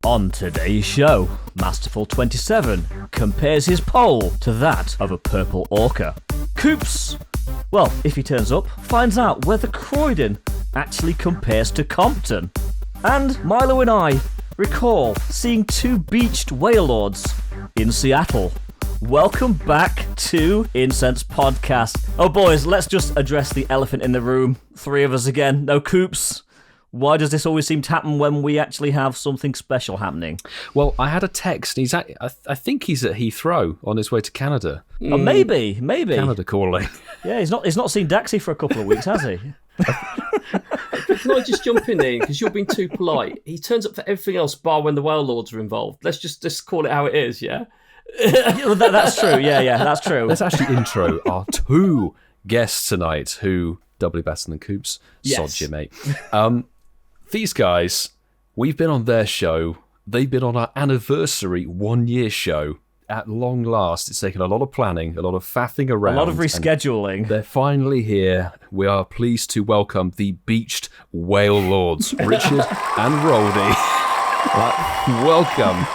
On today's show, Masterful27 compares his poll to that of a purple orca. Coops, well, if he turns up, finds out whether Croydon actually compares to Compton. And Milo and I recall seeing two beached WAILORDZ in Seattle. Welcome back to Incensed Podcast. Oh boys, let's just address the elephant in the room. Three of us again, no Coops. Why does this always seem to happen when we actually have something special happening? Well, I had a text. I think he's at Heathrow on his way to Canada. Oh, maybe. Canada calling. Yeah, he's not seen Daxi for a couple of weeks, has he? Can I just jump in there because you're being too polite? He turns up for everything else, bar when the WAILORDZ are involved. Let's just call it how it is, yeah. That's true. Yeah, that's true. Let's actually intro our two guests tonight, who doubly better than Coops. Yes. Sod you, mate. These guys, we've been on their show. They've been on our anniversary 1-year show. At long last, it's taken a lot of planning, a lot of faffing around. A lot of rescheduling. They're finally here. We are pleased to welcome the beached WAILORDZ, Richard and Roldy. Welcome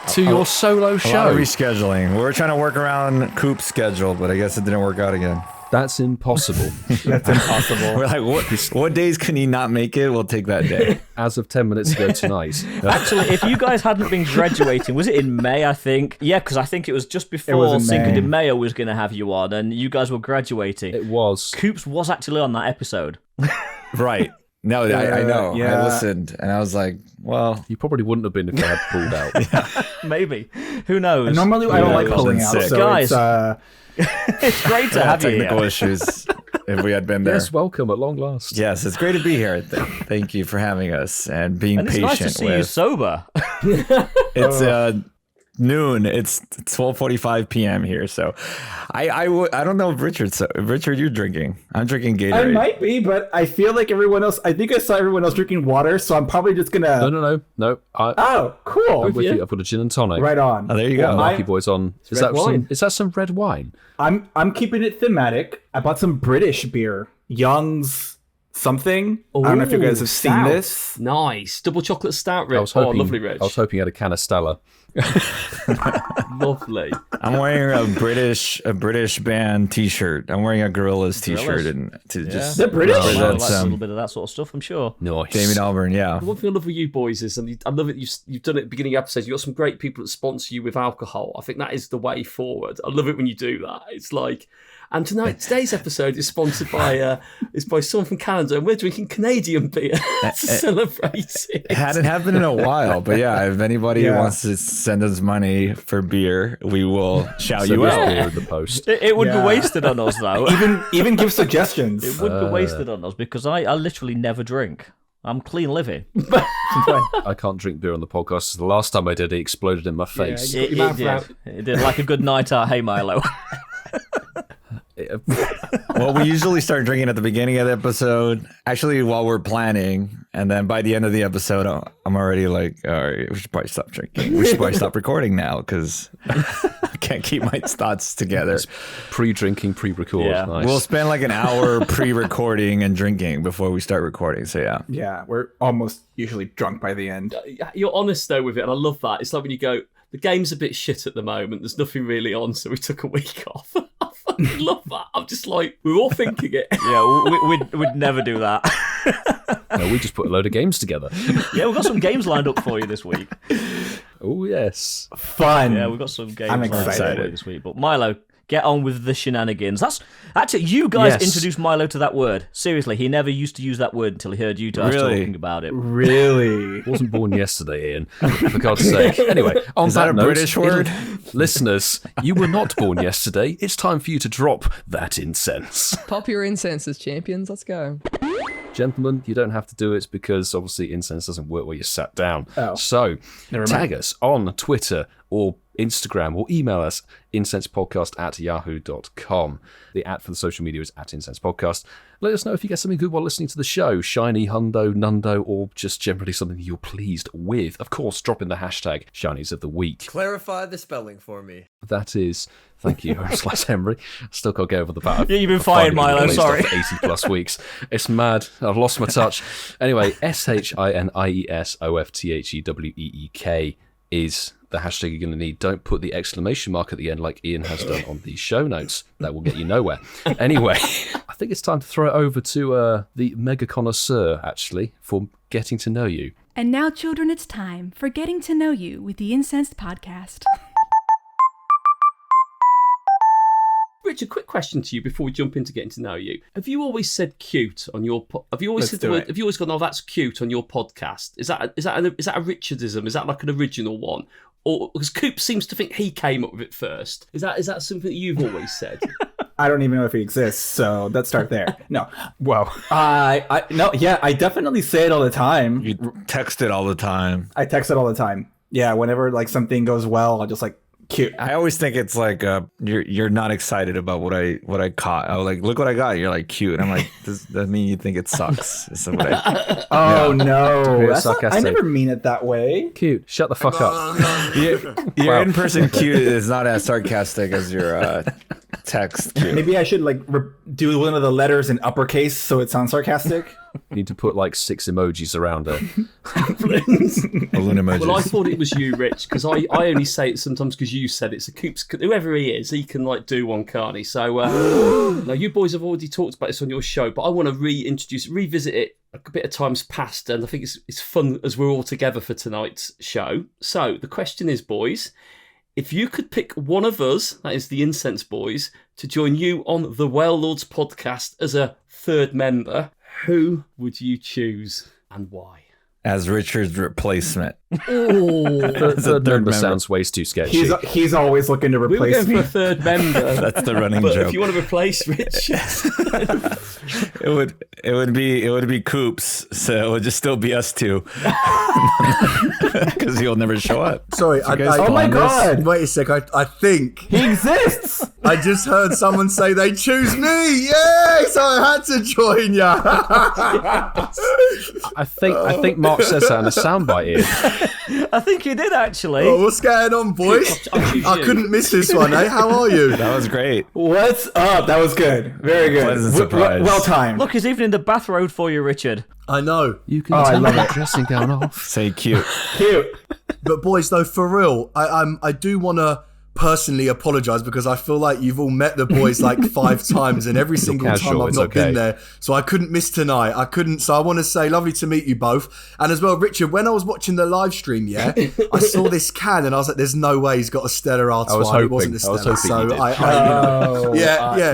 to your solo show. A lot of rescheduling. We were trying to work around Coop's schedule, but I guess it didn't work out again. That's impossible. That's impossible. We're like, what days can he not make it? We'll take that day. As of 10 minutes ago tonight. Actually, if you guys hadn't been graduating, was it in May, I think? Yeah, because I think it was just before Cinco de Mayo was going to have you on, and you guys were graduating. It was. Coops was actually on that episode. Right. No, I know. Yeah. I listened, and I was like, well... You probably wouldn't have been if I had pulled out. Yeah. Maybe. Who knows? And normally, I don't like pulling out, so guys, it's... it's great to have you here. Technical issues, if we had been there. Yes, welcome at long last. Yes, it's great to be here. Thank you for having us and being and it's patient. nice to see you sober. It's noon. It's 12:45 p.m. here, so I don't know if Richard, you're drinking. I'm drinking Gatorade. I might be, but I feel like everyone else. I think I saw everyone else drinking water, so I'm probably just gonna. No. Oh, cool. I'm with you. I've got a gin and tonic. Right on. Oh, there you go. Lucky Boys on. Is that some red wine? I'm keeping it thematic. I bought some British beer, Young's something. I don't know if you guys have seen this. Nice. Double chocolate stout, Rich. Lovely, Rich. I was hoping you had a can of Stella. Lovely. I'm wearing a British band T-shirt. I'm wearing a Gorillaz T-shirt, and to just They're British. I represent like a little bit of that sort of stuff, I'm sure. Nice. Damien Albarn. Yeah. The one thing I love with you boys is, and I love it, you've done it at the beginning of episodes, you've got some great people that sponsor you with alcohol. I think that is the way forward. I love it when you do that. It's like... And today's episode is sponsored by someone from Canada, and we're drinking Canadian beer to celebrate it. It hadn't happened in a while, but yeah, if anybody wants to send us money for beer, we will shout you out. Beer in the post. It would be wasted on us, though. Even give suggestions. It would be wasted on us because I literally never drink. I'm clean living. I can't drink beer on the podcast. The last time I did, it exploded in my face. It did like a good night out. Hey, Milo. Well, we usually start drinking at the beginning of the episode, actually while we're planning, and then by the end of the episode, I'm already like, all right, we should probably stop drinking. We should probably stop recording now because I can't keep my thoughts together. It's pre-drinking, pre-record. Yeah. Nice. We'll spend like an hour pre-recording and drinking before we start recording, so yeah. Yeah, we're almost usually drunk by the end. You're honest, though, with it, and I love that. It's like when you go, the game's a bit shit at the moment, there's nothing really on, so we took a week off. I love that. I'm just like, we're all thinking it. Yeah, we'd never do that. No, we just put a load of games together. Yeah, we've got some games lined up for you this week. Oh, yes. Fun. Yeah, we've got some games I'm lined up for you excited this week. But Milo, get on with the shenanigans. That's actually, you guys introduced Milo to that word. Seriously, he never used to use that word until he heard you guys talking about it. Really? Wasn't born yesterday, Ian. For God's sake. Anyway, on Is that a note, British word? Listeners, you were not born yesterday. It's time for you to drop that incense. Pop your incenses, champions. Let's go. Gentlemen, you don't have to do it because obviously incense doesn't work while you're sat down. Oh. So, tag us on Twitter or Instagram, or email us, incensedpodcast@yahoo.com. The @ for the social media is @incensedpodcast. Let us know if you get something good while listening to the show, shiny, hundo, nundo, or just generally something you're pleased with. Of course, drop in the hashtag Shinies of the Week. Clarify the spelling for me. That is, thank you, Henry. Still can't get over the bat. Yeah, you've been fired, Milo, sorry. For 80 plus weeks. It's mad. I've lost my touch. Anyway, SHINIESOFTHEWEEK is the hashtag you're going to need. Don't put the exclamation mark at the end like Ian has done on the show notes. That will get you nowhere. Anyway, I think it's time to throw it over to the mega connoisseur, actually, for getting to know you. And now, children, it's time for Getting to Know You with the Incensed Podcast. Richard, quick question to you before we jump into getting to know you. Have you always said cute on your? Have you always said the word? Have you always gone, "Oh, that's cute" on your podcast? Is that a Richardism? Is that like an original one? Or because Coop seems to think he came up with it first. Is that something that you've always said? I don't even know if he exists, so let's start there. No. Wow. I definitely say it all the time. You text it all the time. I text it all the time. Yeah, whenever like something goes well, I'll just like cute. I always think it's like you're not excited about what I caught. I was like, look what I got. You're like cute. And I'm like, does that mean you think it sucks? Is what no, I never mean it that way. Cute. Shut the fuck up. Your in-person cute is not as sarcastic as your text cute. Maybe I should like do one of the letters in uppercase so it sounds sarcastic. You need to put like 6 emojis around it. Balloon emojis. Well, I thought it was you, Rich, because I only say it sometimes because you said it. So Coop's, whoever he is, he can like do one, can't he? So now you boys have already talked about this on your show, but I want to revisit it. A bit of time's passed, and I think it's fun as we're all together for tonight's show. So the question is, boys, if you could pick one of us, that is the Incensed boys, to join you on the WAILORDZ Podcast as a third member, who would you choose and why? As Richard's replacement. Third member sounds way too sketchy. He's always looking to replace we were going me. for a third member. That's the running but joke. If you want to replace Rich, it would be Coops, so it would just still be us two. Because he'll never show up. Sorry, oh my god! Wait a sec, I think He exists! I just heard someone say they choose me! Yay! So I had to join ya! I think Mark says that in a soundbite here. I think you did, actually. Oh, what's going on, boys? I couldn't miss this one, eh? How are you? That was great. What's up? That was good. Very good. Pleasant surprise. Well timed. Look, he's even in the bathrobe for you, Richard. I know. You can take that dressing gown off. Say cute. Cute. But boys, though, for real, I do want to personally apologize because I feel like you've all met the boys like 5 times and every single time I've not been there, so I couldn't miss tonight. So I want to say lovely to meet you both. And as well, Richard, when I was watching the live stream, I saw this can and I was like, there's no way he's got a Stella Artois. It wasn't a Stella. So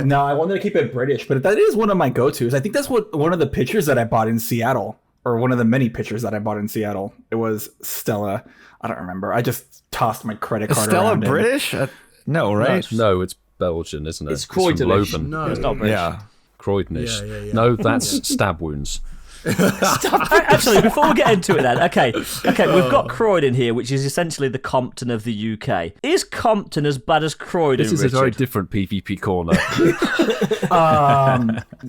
No, I wanted to keep it British, but that is one of my go-tos. I think that's one of the pictures that I bought in Seattle, or one of the many pictures that I bought in Seattle. It was Stella. I don't remember. I just tossed my credit card Stella around. British? No, right? No, it's Belgian, isn't it? It's Croydonish. No, it's not British. Yeah. Croydonish. Yeah. No, that's stab wounds. Actually, before we get into it then, okay, we've got Croydon here, which is essentially the Compton of the UK. Is Compton as bad as Croydon, This is Richard? a very different PvP corner.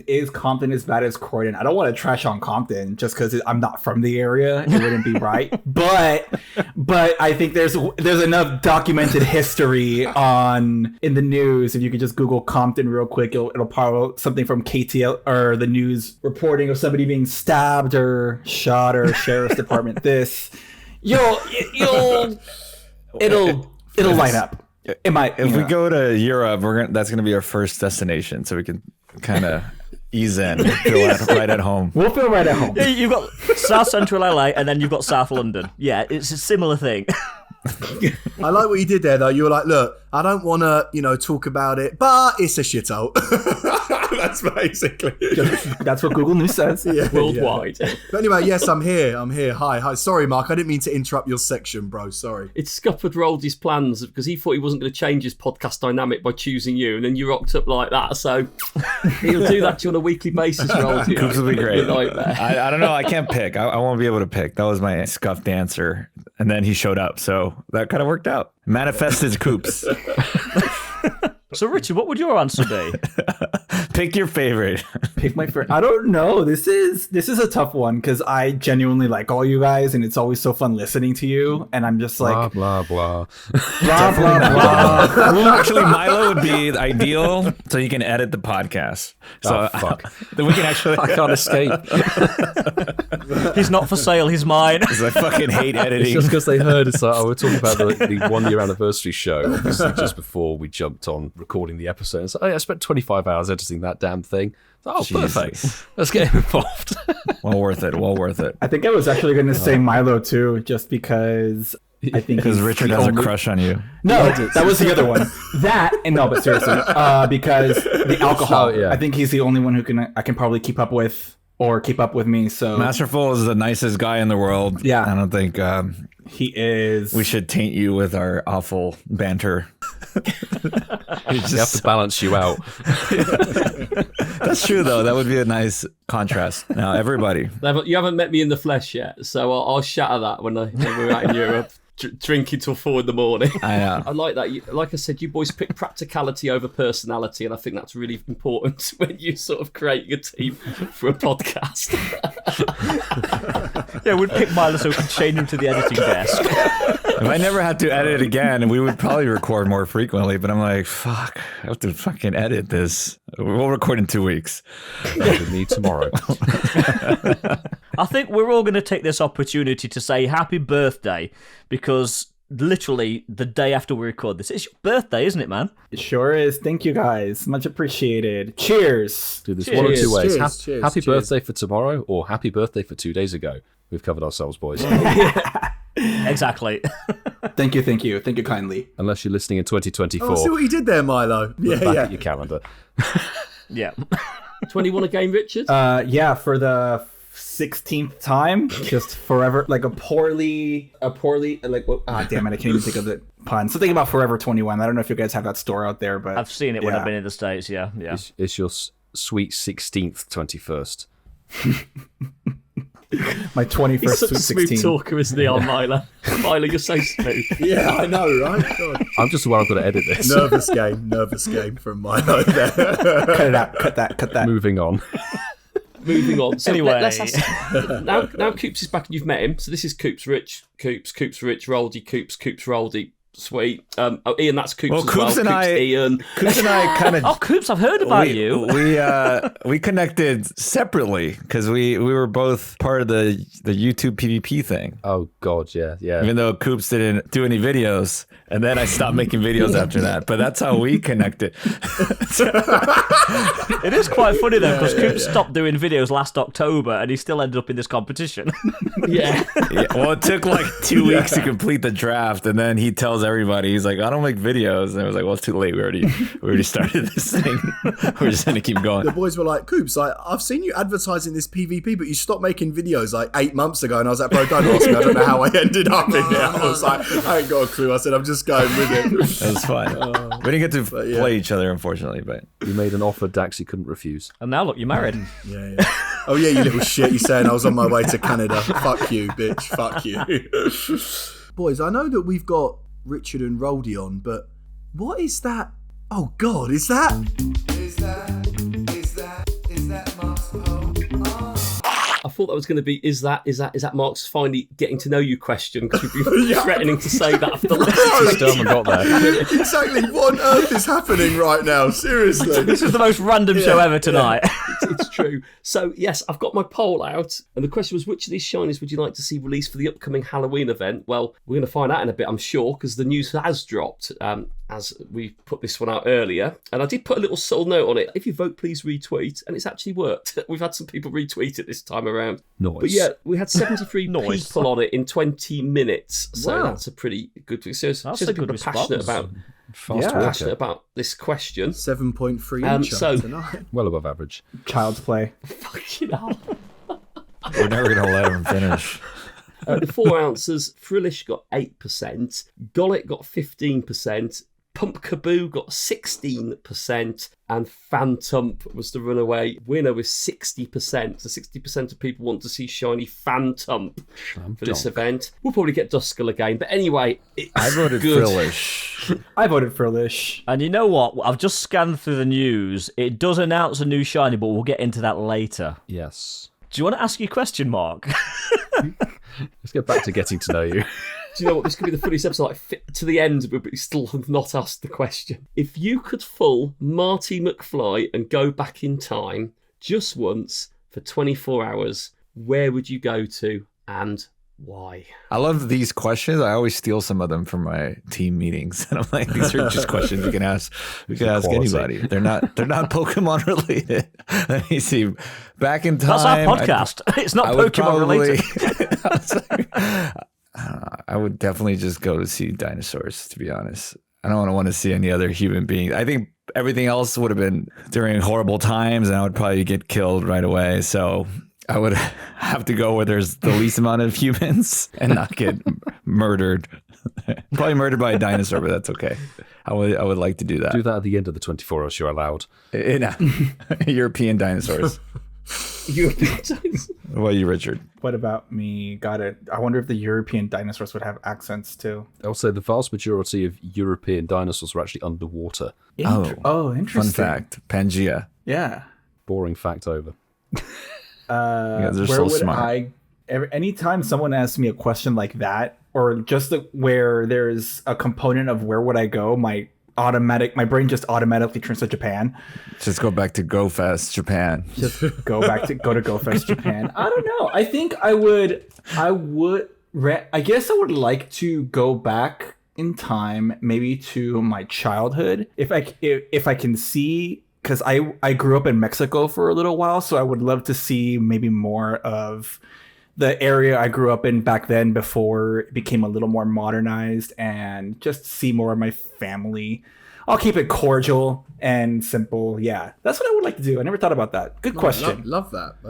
Is Compton as bad as Croydon? I don't want to trash on Compton just because I'm not from the area. It wouldn't be right. But I think there's enough documented history in the news. If you could just Google Compton real quick, it'll pop up something from KTL or the news reporting of somebody being stabbed or shot or sheriff's department. It'll light up. If we go to Europe, that's gonna be our first destination, so we can kind of ease in, feel right at home. We'll feel right at home. You've got South Central LA and then you've got South London. Yeah, it's a similar thing. I like what you did there, though. You were like, look, I don't want to, talk about it, but it's a shithole. That's basically. That's what Google News says. Yeah, Worldwide. Yeah. But anyway, yes, I'm here. Hi. Sorry, Mark. I didn't mean to interrupt your section, bro. Sorry. It scuppered Roldy's plans because he thought he wasn't going to change his podcast dynamic by choosing you, and then you rocked up like that. So he'll do that to you on a weekly basis, Roldy. Coops will be great. Nightmare. I don't know. I can't pick. I won't be able to pick. That was my scuffed answer. and then he showed up. So that kind of worked out. Manifested Coops. So, Richard, what would your answer be? Pick your favorite. Pick my favorite. I don't know. This is a tough one because I genuinely like all you guys, and it's always so fun listening to you. And I'm just like blah blah blah blah blah. Actually, Milo would be ideal, so you can edit the podcast. So fuck. Then we can actually. I can't escape. He's not for sale, he's mine. 'Cause I fucking hate editing. It's just because they heard it's like, we're talking about the 1 year anniversary show, obviously just before we jumped on recording the episode. It's like, I spent 25 hours editing that damn thing. Oh, Jesus. perfect. Let's get him involved. Well worth it. Well worth it. I think I was actually going to say Milo too, just because I think Because Richard has a crush on you. No, that was the other one. That and no, but seriously, because the alcohol. Oh, yeah. I think he's the only one who I can probably keep up with or keep up with me. So Masterful is the nicest guy in the world. Yeah. I don't think he is. we should taint you with our awful banter. You have to balance you out. That's true, though. That would be a nice contrast. Now, everybody. You haven't met me in the flesh yet, so I'll shatter that when we're out in Europe. Drinking till 4 in the morning. I like that. Like I said, you boys pick practicality over personality, and I think that's really important when you sort of creating a team for a podcast. Yeah, we'd pick Milo so we could chain him to the editing desk. If I never had to edit again, we would probably record more frequently. But I'm like, fuck, I have to fucking edit this. We'll record in 2 weeks. We need tomorrow. I think we're all going to take this opportunity to say happy birthday, because literally the day after we record this, it's your birthday, isn't it, man? It sure is. Thank you guys. Much appreciated. Cheers. Do this Cheers. one or two ways. Cheers. Happy birthday for tomorrow, or happy birthday for 2 days ago. We've covered ourselves, boys. Exactly. Thank you kindly. Unless you're listening in 2024. Oh, see what you did there, Milo. Look back Yeah. at your calendar. Yeah. 21 again, Richard? Yeah, for the 16th time, just forever, like a poorly, like, damn it, I can't even think of the pun. Something about Forever 21. I don't know if you guys have that store out there, but I've seen it when yeah. I've been in the States, yeah. It's your sweet 16th, 21st. My 21st He's such Sweet a smooth 16. talker, isn't he, on Milo? Milo, you're so smooth. Yeah, I know, right? God. I'm just aware I've got to edit this. Nervous game from Milo there. Cut it out. Cut that. Moving on. Moving on. So Anyway. let's ask, now Coops is back and you've met him. So this is Coops Rich, Coops Rich, Roldy, Coops Roldy. Sweet. Ian, that's Coops as Coops well. and Ian. Coops and I kind of. Oh, Coops, I've heard about you. We connected separately because we were both part of the YouTube PvP thing. Oh, God, yeah. Even though Coops didn't do any videos, and then I stopped making videos after that. But that's how we connected. It is quite funny, though, because Coops stopped doing videos last October, and he still ended up in this competition. Yeah. Yeah, well, it took like 2 weeks to complete the draft, and then he tells everybody, he's like, I don't make videos. And I was like, well, it's too late. We already started this thing. We're just going to keep going. The boys were like, Coops, I've seen you advertising this PvP, but you stopped making videos like 8 months ago. And I was like, bro, don't ask me. I don't know how I ended up in here. I was like, I ain't got a clue. I said, I'm just going with it. It was fun. We didn't get to play each other, unfortunately, but You made an offer Daxi couldn't refuse. And now, look, you're married. Yeah. Oh, yeah, you little shit. You're saying I was on my way to Canada. Fuck you, bitch. Fuck you. Boys, I know that we've got Richard and Roldy on, but what is that? Oh, God, is that? Is that Mark's home? I thought that was going to be, is that Mark's finally getting to know you question? Because you've been threatening to say that for the last Still haven't got there. Exactly. What on earth is happening right now? Seriously. This is the most random show ever tonight. It's true. So, yes, I've got my poll out. And the question was, which of these shinies would you like to see released for the upcoming Halloween event? Well, we're going to find out in a bit, I'm sure, because the news has dropped as we put this one out earlier. And I did put a little subtle note on it. If you vote, please retweet. And it's actually worked. We've had some people retweet it this time around. Nice. But yeah, we had 73 Nice. people on it in 20 minutes. So Wow. that's a pretty good thing. So That's a people good are passionate response. passionate about this question. 7.3 inch so- tonight. Well above average. Child's play. Fucking hell. we're never going to let him finish. The 4 ounces, Frillish got 8%, Gollet got 15%, Pumpkaboo got 16%, and Phantump was the runaway winner with 60%. So 60% of people want to see shiny Phantump for this event. We'll probably get Duskull again, but anyway, I voted good. Frillish. I voted Frillish. And you know what? I've just scanned through the news. It does announce a new shiny, but we'll get into that later. Yes. Do you want to ask your question, Mark? Let's get back to getting to know you. Do you know what? This could be the funniest episode, like, fit to the end, but we still have not asked the question. If you could full Marty McFly and go back in time just once for 24 hours, where would you go to and why? I love these questions. I always steal some of them from my team meetings, and I'm like, these are just questions you can ask. You can ask anybody. They're not Pokemon related. Let me see. Back in time. That's our podcast. It's not Pokemon related. I would definitely just go to see dinosaurs, to be honest. I don't want to see any other human beings. I think everything else would have been during horrible times, and I would probably get killed right away. So I would have to go where there's the least amount of humans and not get murdered. Probably murdered by a dinosaur, but that's okay. I would like to do that. Do that at the end of the 24 hours you're allowed. European dinosaurs. European dinosaurs. What about you, Richard? What about me? Got it. I wonder if the European dinosaurs would have accents too. Also, the vast majority of European dinosaurs were actually underwater. Interesting. Fun fact. Pangea. Yeah. Boring fact over. They're Where so would smart. anytime someone asks me a question like that, or just where there's a component of where would I go, my brain just automatically turns to Japan. Just go back to Go Fest, Japan. Just go to Go Fest, Japan. I don't know. I think I guess I would like to go back in time, maybe to my childhood, if I can see, because I grew up in Mexico for a little while, so I would love to see maybe more of the area I grew up in back then before it became a little more modernized, and just see more of my family. I'll keep it cordial and simple. Yeah, that's what I would like to do. I never thought about that. Good question. Love that. I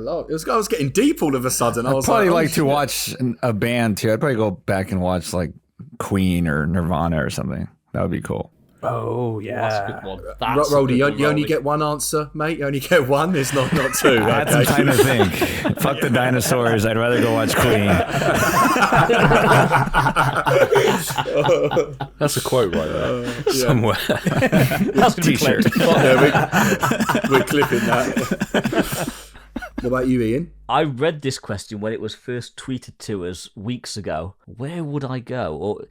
was getting deep all of a sudden. I was probably like to watch a band too. I'd probably go back and watch like Queen or Nirvana or something. That would be cool. Oh, yeah. That's a good one. Roldy, you only get one answer, mate. You only get one. It's not two. I had some time to think. Fuck the dinosaurs. I'd rather go watch Queen. That's a quote right there. Somewhere. That's going to be clipped. We're clipping that. What about you, Ian? I read this question when it was first tweeted to us weeks ago. Where would I go? Or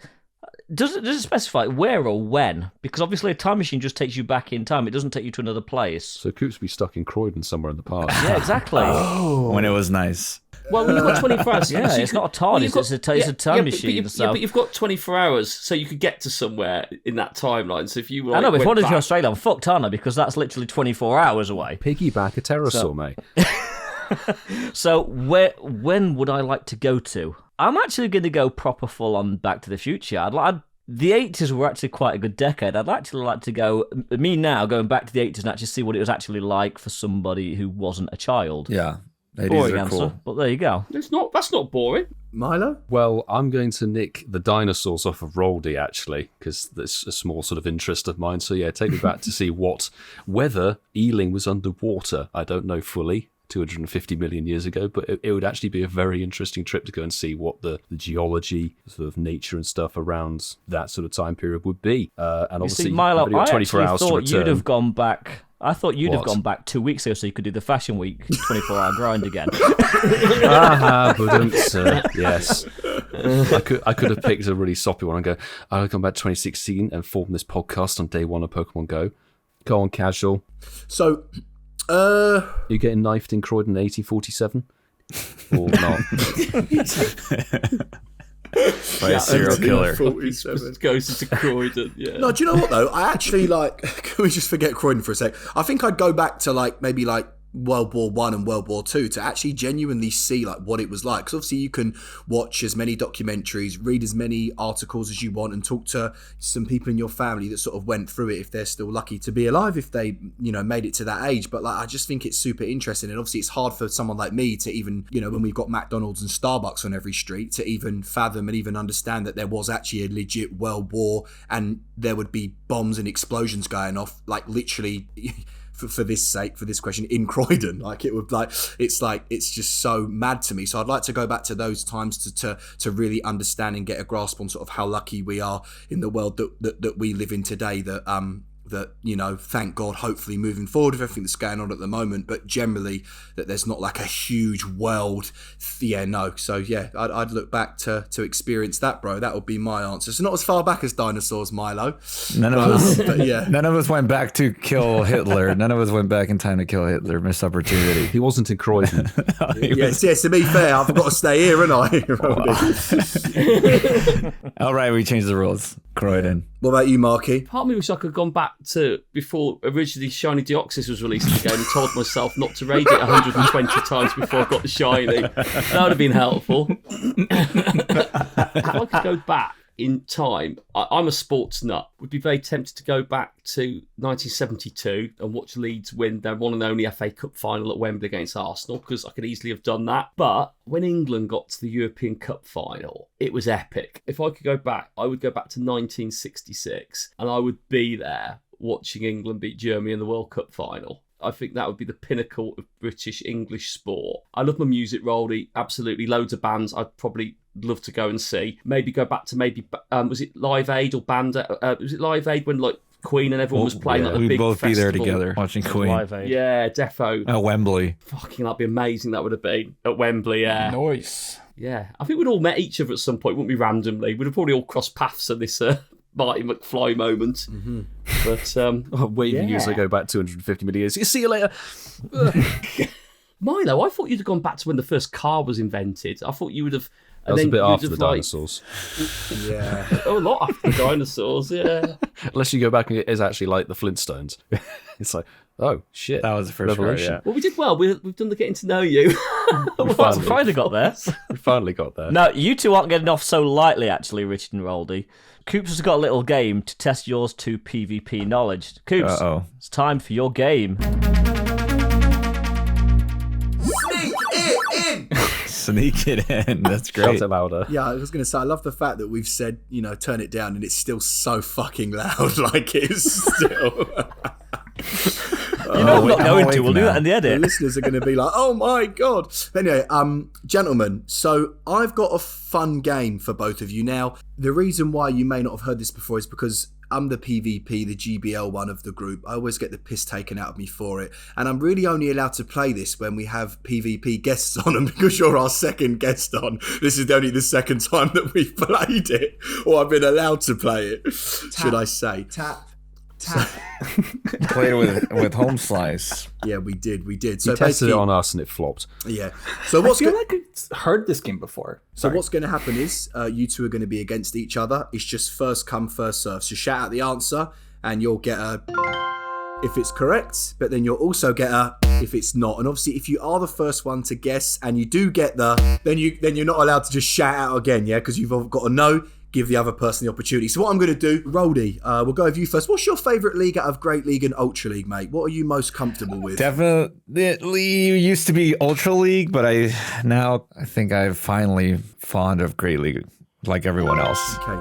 does it specify where or when? Because obviously a time machine just takes you back in time. It doesn't take you to another place. So Coops would be stuck in Croydon somewhere in the past. Yeah, exactly. When it was nice. Well, you've got 24 hours. Yeah, it's not a TARDIS, it's a time machine. But you've got 24 hours, so you could get to somewhere in that timeline. So if you were, I know, if I wanted to go to Australia, I'm fucked, aren't I? Because that's literally 24 hours away. Piggyback a pterosaur, mate. So when would I like to go to? I'm actually going to go proper full on Back to the Future. The 80s were actually quite a good decade. I'd actually like to go, going back to the 80s and actually see what it was actually like for somebody who wasn't a child. Yeah. 80s Boring are answer, cool. but there you go. That's not boring. Milo? Well, I'm going to nick the dinosaurs off of Roldy, actually, because that's a small sort of interest of mine. So yeah, take me back to see whether Ealing was underwater. I don't know fully. 250 million years ago, but it would actually be a very interesting trip to go and see what the geology, sort of nature and stuff around that sort of time period would be. And obviously, Milo, you've got 24 hours to thought return. you'd have gone back. I thought you'd have What? gone back 2 weeks ago so you could do the Fashion Week 24-hour grind again. Yes. I could have picked a really soppy one and go, I'll come back to 2016 and form this podcast on day one of Pokemon GO. Go on, casual. So, You getting knifed in Croydon in 1847? Or not? By a serial killer. 47. Goes into Croydon. Yeah. No, do you know what though? I actually can we just forget Croydon for a sec? I think I'd go back to maybe World War One and World War Two, to actually genuinely see like what it was like. Because obviously you can watch as many documentaries, read as many articles as you want, and talk to some people in your family that sort of went through it, if they're still lucky to be alive, if they, made it to that age. But like, I just think it's super interesting, and obviously it's hard for someone like me to even, when we've got McDonald's and Starbucks on every street, to even fathom and even understand that there was actually a legit world war, and there would be bombs and explosions going off, like literally. For this question, in Croydon, like it would, it's just so mad to me. So I'd like to go back to those times to really understand and get a grasp on sort of how lucky we are in the world that we live in today, that thank God, hopefully moving forward with everything that's going on at the moment, but generally that there's not like a huge world. So I'd look back to experience that, bro. That would be my answer. So not as far back as dinosaurs, Milo. None of us went back to kill Hitler. None of us went back in time to kill Hitler. Missed opportunity. He wasn't in Croydon. Yes, to be fair, I've got to stay here, haven't I? All right, we changed the rules. Croydon. What about you, Marky? Part of me wish I could have gone back to before originally Shiny Deoxys was released in the game and told myself not to raid it 120 times before I got the Shiny. That would have been helpful. If I could go back in time, I'm a sports nut. Would be very tempted to go back to 1972 and watch Leeds win their one and only FA Cup final at Wembley against Arsenal, because I could easily have done that. But when England got to the European Cup final, it was epic. If I could go back, I would go back to 1966 and I would be there watching England beat Germany in the World Cup final. I think that would be the pinnacle of British English sport. I love my music, Roldy. Absolutely. Loads of bands I'd probably love to go and see. Maybe go back to was it Live Aid or Band? Was it Live Aid when like Queen and everyone was playing at a big we'd both festival? be there together watching Queen. Live Aid. Yeah, defo. At Wembley. Fucking, that'd be amazing. That would have been at Wembley. Yeah. Nice. Yeah, I think we'd all met each other at some point, wouldn't we? Randomly, we'd have probably all crossed paths at this Marty McFly moment. Mm-hmm. But waving you as I go back 250 million years. See you later. Milo, I thought you'd have gone back to when the first car was invented. I thought you would have. That was a bit after the dinosaurs. Yeah. A lot after the dinosaurs, yeah. Unless you go back and it is actually like the Flintstones. It's like, oh, shit. That was the first revolution. part, yeah. Well, we did well. We've done the getting to know you. We finally got there. We finally got there. No, you two aren't getting off so lightly, actually, Richard and Roldy. Coops has got a little game to test yours two PvP knowledge. Coops, it's time for your game. Sneak it in! Sneak it in. That's great. Shout it louder. Yeah, I was going to say, I love the fact that we've said, turn it down, and it's still so fucking loud. Like, it's still... I'm not going to. We'll do that in the edit. The listeners are going to be like, oh my God. But anyway, gentlemen, so I've got a fun game for both of you. Now, the reason why you may not have heard this before is because I'm the PvP, the GBL one of the group. I always get the piss taken out of me for it. And I'm really only allowed to play this when we have PvP guests on. And because you're our second guest on, this is only the second time that we've played it, or I've been allowed to play it, should I say. Tap. Played with Home Slice. Yeah, we did. So you tested it on us and it flopped. Yeah. So I feel like I've heard this game before. So what's going to happen is you two are going to be against each other. It's just first come, first serve. So shout out the answer and you'll get a if it's correct, but then you'll also get a if it's not. And obviously if you are the first one to guess and you do get then you're not allowed to just shout out again, yeah? Because you've got to know, give the other person the opportunity. So what I'm going to do, Roldy, we'll go with you first. What's your favourite league out of Great League and Ultra League, mate? What are you most comfortable with? Definitely used to be Ultra League, but I think I'm finally fond of Great League, like everyone else. Okay.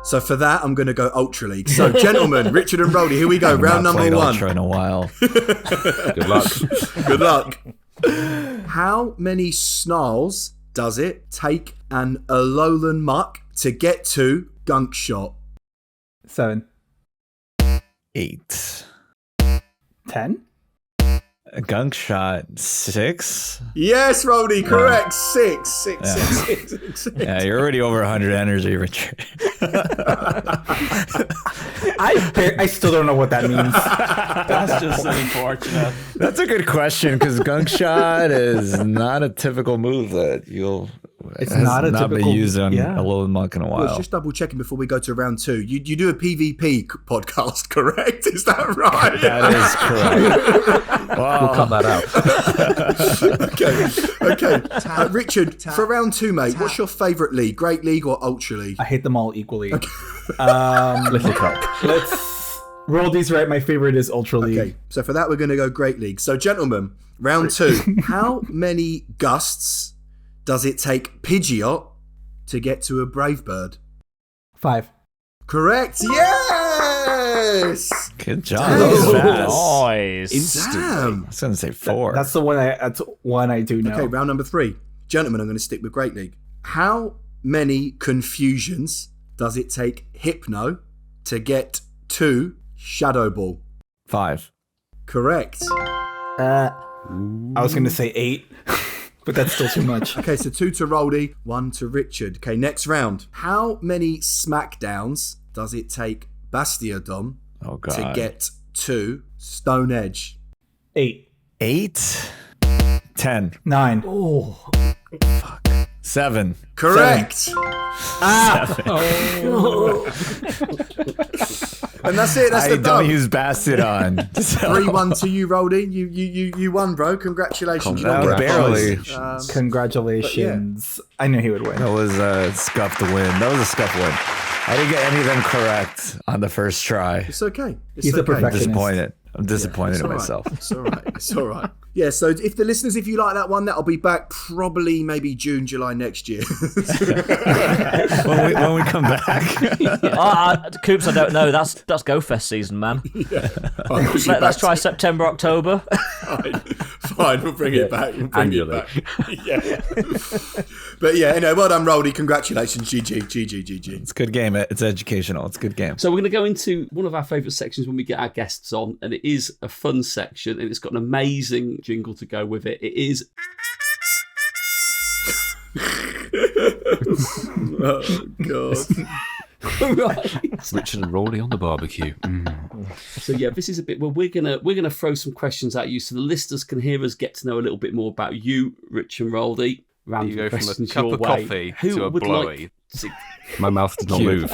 So for that, I'm going to go Ultra League. So gentlemen, Richard and Roldy, here we go. Round number one. Ultra in a while. Good luck. Good luck. How many snarls does it take an Alolan Muck to get to Gunk Shot? 7. 8. 10. A Gunk Shot 6. Yes, Roldy, correct. 6. Yeah, you're already over 100 energy, Richard. I still don't know what that means. That's just unfortunate. That's a good question because Gunk Shot is not a typical move that you'll It's has not a been typical- used on yeah. a little monk in a I was while. just double checking before we go to round 2. You do a PvP podcast, correct? Is that right? That is correct. We'll cut that out. Okay. Richard, for round 2, mate, what's your favourite league? Great League or Ultra League? I hate them all equally. Little Cup. Roldy's right. My favorite is Ultra League. Okay, so for that, we're going to go Great League. So, gentlemen, round 2. How many gusts does it take Pidgeot to get to a Brave Bird? 5. Correct. Yes. Good job. Damn. That was fast. Nice. Damn. I was going to say 4. That's the one. That's one I do know. Okay, round number 3. Gentlemen, I'm going to stick with Great League. How many confusions does it take Hypno to get to Shadow Ball? 5. Correct. I was going to say 8, but that's still too much. Okay, so 2 to Roldy, 1 to Richard. Okay, next round. How many Smackdowns does it take Bastiodon Oh, God. to get to Stone Edge? 8, 8? 10. 9. 7. Correct. And that's it. That's I the don't done. use Bastiodon. 3-1 to you, Roldy. You won, bro. Congratulations. You That don't was get a barely. prize. Congratulations. I knew he would win. That was a scuffed win. That was a scuffed win. I didn't get any of them correct on the first try. It's okay. It's He's a okay. perfectionist. Disappointed. I'm disappointed It's in all right. myself. It's all right. It's all right. Yeah, so if the listeners, if you like that one, that'll be back probably maybe June, July next year. when we come back. Coops, I don't know. That's GoFest season, man. Let's try September, October. Fine, we'll bring it back. We'll bring Annually. it back. Yeah. But yeah, anyway, well done, Roldy. Congratulations. GG. It's a good game. It's educational. It's a good game. So we're going to go into one of our favourite sections when we get our guests on, and it is a fun section, and it's got an amazing jingle to go with it. It is... Oh, God. right. Richard and Roldy on the barbecue. So yeah, this is a bit where we're gonna throw some questions at you, so the listeners can hear us, get to know a little bit more about you, Rich and Roldy. Random You go from a questions cup your of way. coffee Who to a would blowy. like My mouth did not move.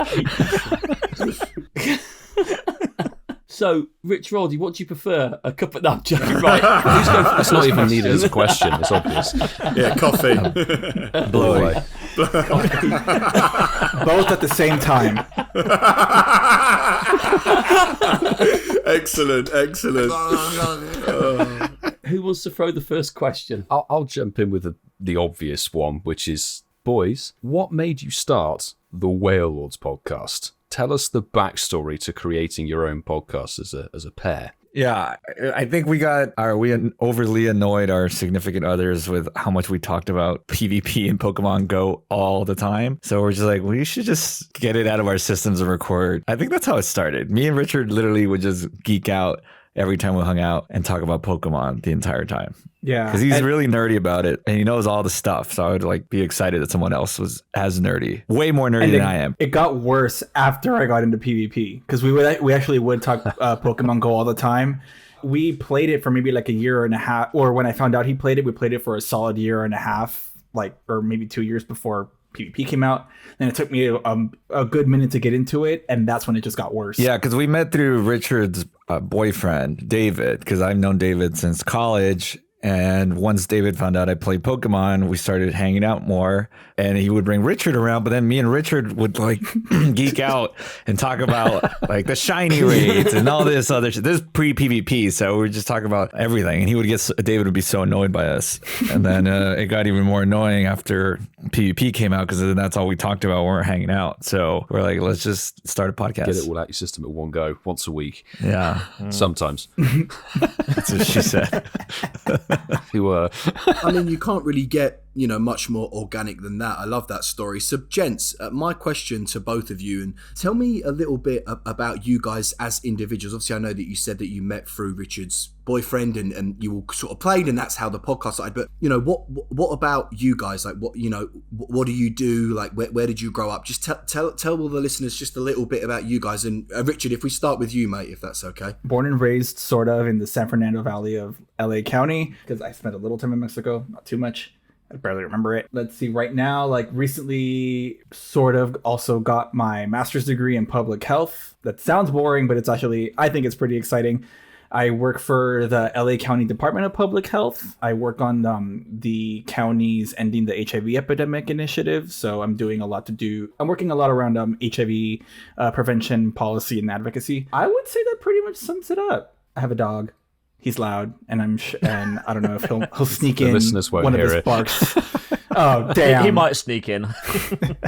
So, Rich Roldy, what do you prefer? A cup of... No, I'm joking. Right. Who's going for It's not even needed as a question. It's obvious. Yeah, coffee. Blow away. Both at the same time. Excellent. Who wants to throw the first question? I'll jump in with the obvious one, which is, boys, what made you start the WAILORDZ Podcast? Tell us the backstory to creating your own podcast as a pair. Yeah, I think we overly annoyed our significant others with how much we talked about PvP and Pokemon Go all the time. So we're just like, we should just get it out of our systems and record. I think that's how it started. Me and Richard literally would just geek out every time we hung out and talk about Pokemon the entire time. Yeah. Because he's really nerdy about it and he knows all the stuff. So I would be excited that someone else was as nerdy, way more nerdy than I am. It got worse after I got into PvP because we actually would talk Pokemon Go all the time. We played it for maybe like a year and a half, or when I found out he played it, we played it for a solid year and a half, or maybe 2 years before PvP came out. Then it took me a good minute to get into it, and that's when it just got worse. Yeah, because we met through Richard's boyfriend, David, because I've known David since college. And once David found out I played Pokemon, we started hanging out more. And he would bring Richard around, but then me and Richard would geek out and talk about the shiny rates and all this other shit. This is pre-PvP, so we would just talk about everything. And David would be so annoyed by us. And then it got even more annoying after PvP came out because then that's all we talked about when we were hanging out. So we're like, let's just start a podcast. Get it all out your system at one go, once a week. Yeah. Sometimes. That's what she said. I mean, you can't really get, much more organic than that. I love that story. So, gents, my question to both of you, and tell me a little bit about you guys as individuals. Obviously, I know that you said that you met through Richard's boyfriend and you all sort of played, and that's how the podcast started. But, what about you guys? What do you do? Where did you grow up? Just tell all the listeners just a little bit about you guys. And Richard, if we start with you, mate, if that's okay. Born and raised sort of in the San Fernando Valley of LA County, because I spent a little time in Mexico, not too much. I barely remember it. Let's see, right now, like recently sort of also got my master's degree in public health. That sounds boring, but it's actually, I think it's pretty exciting. I work for the LA County Department of Public Health. I work on the county's Ending the HIV Epidemic initiative. So I'm working a lot around HIV prevention policy and advocacy. I would say that pretty much sums it up. I have a dog. He's loud, and and I don't know if he'll sneak in one of his barks. Oh, damn. He might sneak in.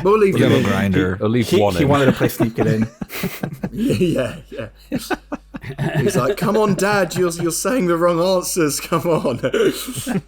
We'll leave him in. Grinder. He wanted to play sneak it in. Yeah. He's like, "Come on, Dad, you're saying the wrong answers. Come on."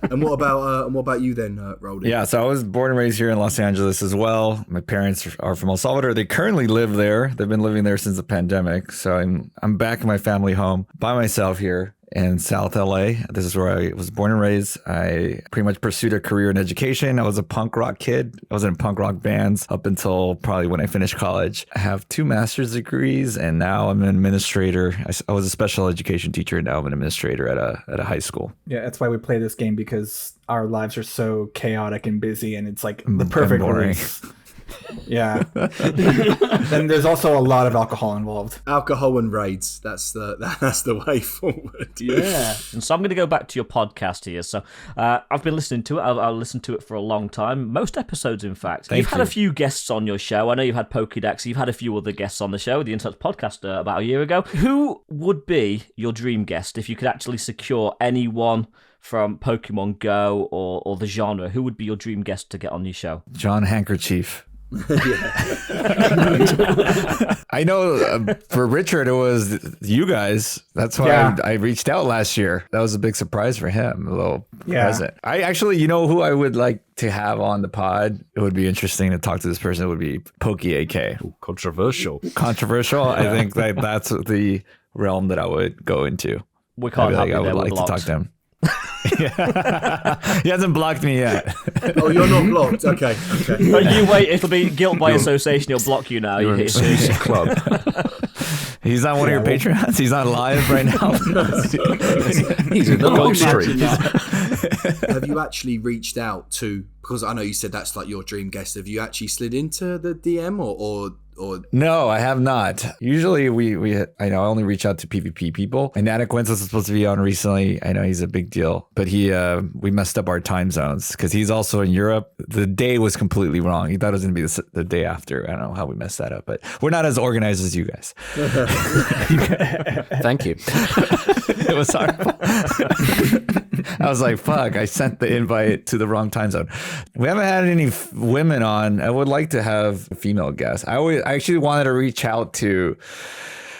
And what about you then, Roldy? Yeah, so I was born and raised here in Los Angeles as well. My parents are from El Salvador. They currently live there. They've been living there since the pandemic. So I'm back in my family home by myself here in South LA. This is where I was born and raised. I pretty much pursued a career in education. I was a punk rock kid. I was in punk rock bands up until probably when I finished college. I have 2 master's degrees, and now I'm an administrator. I was a special education teacher, and now I'm an administrator at a high school. Yeah, that's why we play this game, because our lives are so chaotic and busy, and it's like the perfect race. Yeah. Then there's also a lot of alcohol involved. Alcohol and raids. That's the way forward. Yeah. And so I'm going to go back to your podcast here. So I've been listening to it. I've listened to it for a long time. Most episodes, in fact. You've had a few guests on your show. I know you've had Pokédex. You've had a few other guests on the show, the Incensed Podcast, about a year ago. Who would be your dream guest if you could actually secure anyone from Pokemon Go or the genre? Who would be your dream guest to get on your show? John Handkerchief. I know for Richard it was you guys. That's why I reached out last year. That was a big surprise for him. A little present. I actually, who I would like to have on the pod. It would be interesting to talk to this person. It would be Pokey AK. Ooh, controversial. I think that's the realm that I would go into. We can't have I would like to talk to him. He hasn't blocked me yet. Oh, you're not blocked? Okay. You wait, it'll be guilt by association. He'll block you now. You're in a club. He's on one of your Patreons? He's on live right now? He's in the live stream. Have you actually reached out to, because I know you said that's like your dream guest, have you actually slid into the DM or No, I have not. Usually I only reach out to PvP people. And Anaquince was supposed to be on recently. I know he's a big deal, but we messed up our time zones because he's also in Europe. The day was completely wrong. He thought it was going to be the day after. I don't know how we messed that up, but we're not as organized as you guys. Thank you. It was horrible. I was like, fuck, I sent the invite to the wrong time zone. We haven't had any women on. I would like to have a female guest. I actually wanted to reach out to,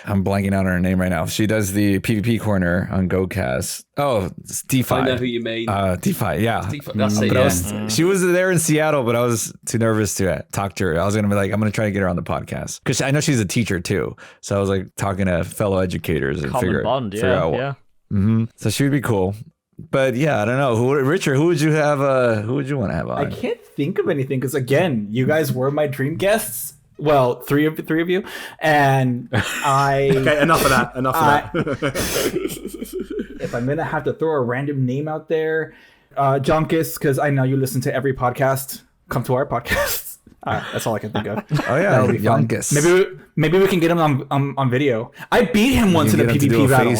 I'm blanking out on her name right now. She does the PvP corner on GoCast. Oh, it's DeFi. I know who you mean. DeFi, yeah. DeFi, that's it, she was there in Seattle, but I was too nervous to talk to her. I was going to be like, I'm going to try to get her on the podcast. Because I know she's a teacher too. So I was like talking to fellow educators and figure out Mm-hmm. So she would be cool. But yeah, I don't know. Richard, who would you have? Who would you want to have on? I can't think of anything because again, you guys were my dream guests. Well, three of you, and I. Okay, enough of that. If I'm gonna have to throw a random name out there, Jonkis, because I know you listen to every podcast. Come to our podcast. That's all I can think of. Oh yeah, that'll be fun. Maybe we can get him on video. I beat him once in a PvP battle.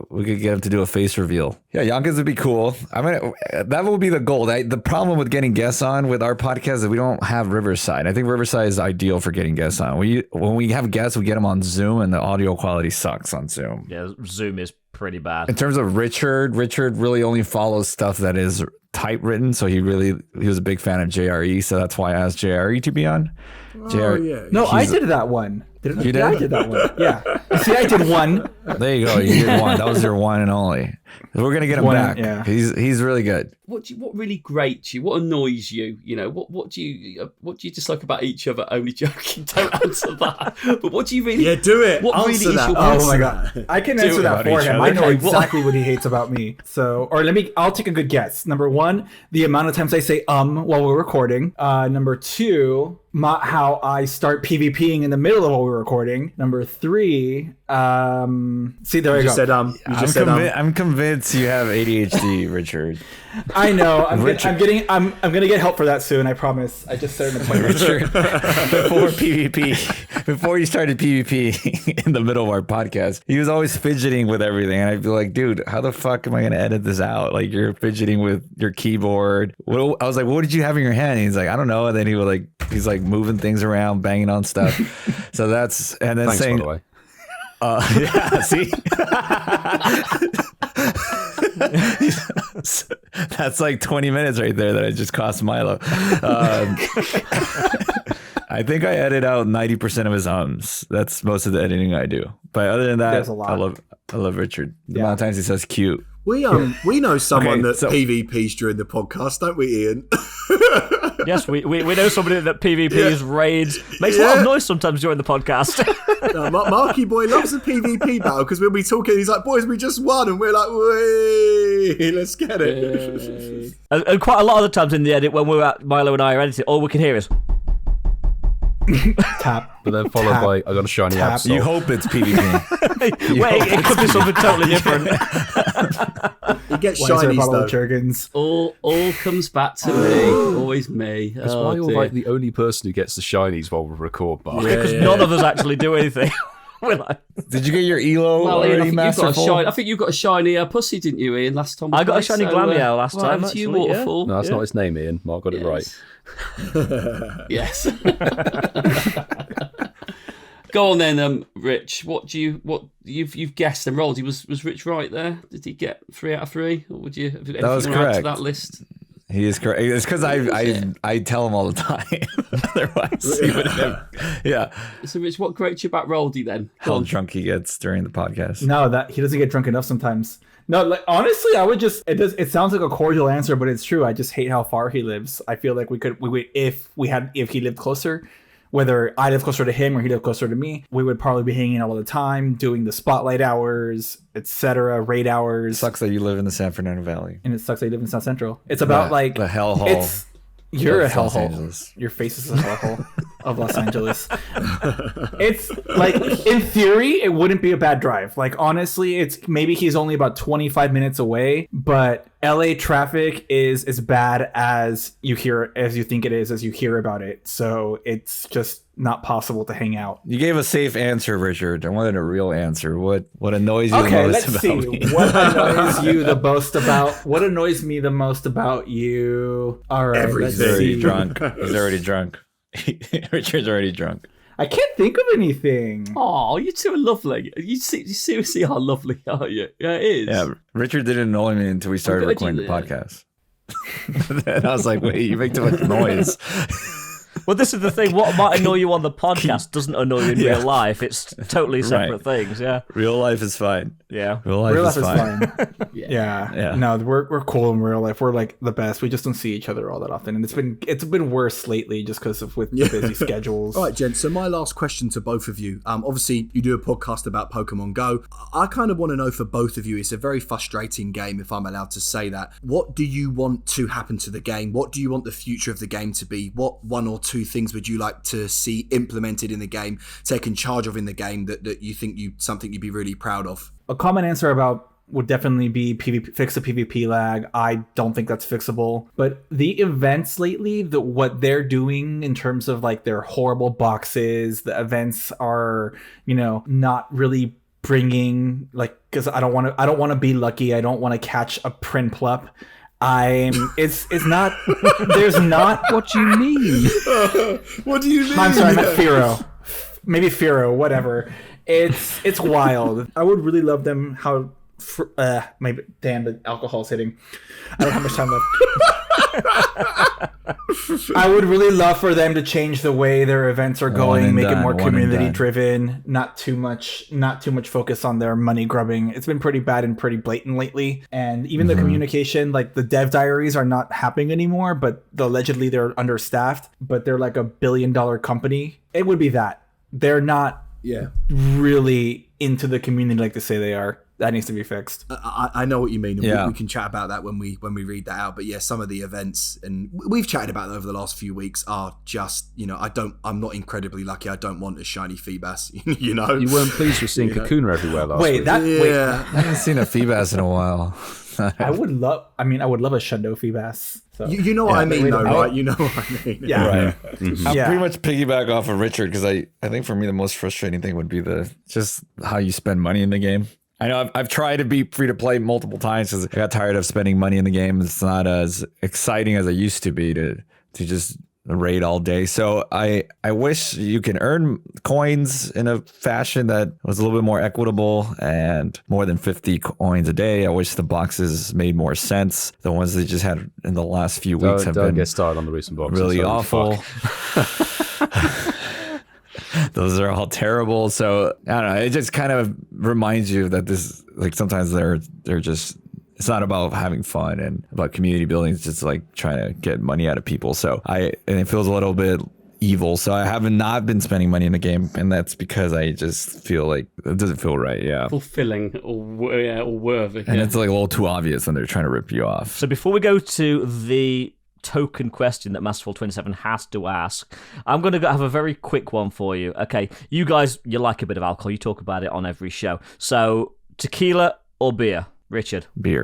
We could get him to do a face reveal. Yeah, Yonkis would be cool. I mean, that would be the goal. The problem with getting guests on with our podcast is we don't have Riverside. I think Riverside is ideal for getting guests on. When we have guests, we get them on Zoom, and the audio quality sucks on Zoom. Yeah, Zoom is pretty bad. In terms of Richard really only follows stuff that is typewritten, so he was a big fan of JRE, so that's why I asked JRE to be on. No, I did that one. You did? I did that one. Yeah. See, I did one. There you go. You did one. That was your one and only. We're gonna get him back. Yeah. He's really good. What really grates you? What annoys you? What do you dislike about each other? Only joking. Don't answer that. But what do you really? Yeah, do it. What answer really that. is your? Oh my god, I can answer that for him. I know exactly what he hates about me. I'll take a good guess. Number one, the amount of times I say while we're recording. Number two, how I start PvPing in the middle of while we're recording. Number three, See, there You I just go. said you just said I'm convinced you have ADHD, Richard. I know. I'm gonna get help for that soon. I promise. I just started an appointment. Richard, before you started PvP in the middle of our podcast, he was always fidgeting with everything, and I'd be like, dude, how the fuck am I gonna edit this out? Like, you're fidgeting with your keyboard. I was like, what did you have in your hand? And he's like, I don't know. And then he's like moving things around, banging on stuff. So that's, and then Thanks, saying, by the way. yeah, see. That's like 20 minutes right there that I just cost Milo. I think I edit out 90% of his ums. That's most of the editing I do. But other than that, There's a lot. I love Richard. The amount of times he says cute. We know someone Okay, that so- PvPs during the podcast, don't we, Ian? Yes, we know somebody that PvP's raids. Makes a lot of noise sometimes during the podcast. No, Marky Boy loves the PvP battle because when we talk, he's like, "Boys, we just won," and we're like, "Way, let's get it." And quite a lot of the times in the edit, when Milo and I are editing, all we can hear is. Tap. But then followed by, I got a shiny Tap. Absol. You hope it's PvP. Wait, it could be something totally different. He gets Why is there a shinies bottle though. of Jergens? All comes back to me. Always me. That's Oh, why you're dear. like the only person who gets the shinies while we record, Mark. Because none of us actually do anything. We're like, Did you get your Elo Well, Ian, already, Masterful? I think you got a shiny pussy, didn't you, Ian? Last time we I got a played, shiny so, Glameow last well, time, over to you, actually, yeah. Waterfall. No, that's not his name, Ian. Mark got it right. Yes. Go on then, Rich. What you've guessed and rolled? Was Rich right there? Did he get 3 out of 3, or would you? Have That was anything to add to correct. that list? He is correct. It's because I tell him all the time. Otherwise, he would have. Yeah. So, Rich, what grates you back Roldy then? Go How on. drunk he gets during the podcast. No, that he doesn't get drunk enough sometimes. No, like honestly, I would just. It sounds like a cordial answer, but it's true. I just hate how far he lives. I feel like we would if he lived closer. Whether I live closer to him or he lived closer to me, we would probably be hanging out all the time, doing the spotlight hours, etc., raid It hours. sucks that you live in the San Fernando Valley. And it sucks that you live in South Central. It's about like the hellhole. You're a of Los hellhole. Angeles. Your face is a hellhole of Los Angeles. It's like, in theory, it wouldn't be a bad drive. Like, honestly, it's maybe he's only about 25 minutes away, but LA traffic is as bad as you think it is, as you hear about it. So it's just not possible to hang out. You gave a safe answer, Richard. I wanted a real answer. What annoys you Okay, the most let's about see. me? What annoys you the most about? What annoys me the most about you? All right, Everything. He's let's already see. drunk. He's already drunk. Richard's already drunk. I can't think of anything. Oh, you two are lovely. You seriously are lovely, are you? Yeah, it is. Yeah, Richard didn't annoy me until we started glad you recording the did. podcast. And I was like, wait, you make too much noise. well, this is the thing. What might annoy you on the podcast doesn't annoy you in real life. It's totally separate things. Yeah. Real life is fine. Yeah. Real life, Real is, life is fine. fine. Yeah. Yeah. No, we're cool in real life. We're like the best. We just don't see each other all that often, and it's been worse lately just because of with busy schedules. All right, gents. So my last question to both of you. Obviously, you do a podcast about Pokemon Go. I kind of want to know for both of you. It's a very frustrating game, if I'm allowed to say that. What do you want to happen to the game? What do you want the future of the game to be? What 1 or 2 things would you like to see implemented in the game, taken charge of in the game that you think something you'd be really proud of? A common answer would definitely be fix the PvP lag. I don't think that's fixable. But the events lately, what they're doing in terms of like their horrible boxes, the events are, not really bringing because I don't want to be lucky. I don't want to catch a Prinplup. It's not, there's not. What do you mean? What do you mean? I'm sorry, I meant Firo. Maybe Firo, whatever. It's wild. I would really love them maybe, damn, the alcohol's hitting. I don't have much time left. I would really love for them to change the way their events are going, make it more community driven, not too much focus on their money grubbing. It's been pretty bad and pretty blatant lately. And even the communication, like the dev diaries are not happening anymore, but allegedly they're understaffed, but they're like $1 billion company. It would be that. They're not really into the community like they say they are. That needs to be fixed. I know what you mean. And Yeah. we can chat about that when we read that out. But yeah, some of the events, and we've chatted about it over the last few weeks, are just, I'm not incredibly lucky. I don't want a shiny Feebas, you know. You weren't pleased with seeing Kakuna everywhere last week. Yeah. I haven't seen a Feebas in a while. I would love a Shundo Feebas. So. You know what I mean, though, right? You know what I mean. Yeah. Right. I'll Yeah. pretty much piggyback off of Richard because I think for me the most frustrating thing would be just how you spend money in the game. I know I've tried to be free to play multiple times because I got tired of spending money in the game. It's not as exciting as I used to be to just raid all day. So I wish you can earn coins in a fashion that was a little bit more equitable and more than 50 coins a day. I wish the boxes made more sense. The ones they just had in the last few weeks have Don't been get started on the recent boxes. really Holy awful. fuck. Those are all terrible. So I don't know. It just kind of reminds you that this, like, sometimes they're just, it's not about having fun and about community building. It's just like trying to get money out of people. So and it feels a little bit evil. So I have not been spending money in the game, and that's because I just feel like it doesn't feel right. Yeah. Fulfilling or worthy. And it's like a little too obvious when they're trying to rip you off. So before we go to the token question that Masterful 27 has to ask, I'm going to have a very quick one for you. Okay, you guys, you like a bit of alcohol. You talk about it on every show. So tequila or beer? Richard? Beer.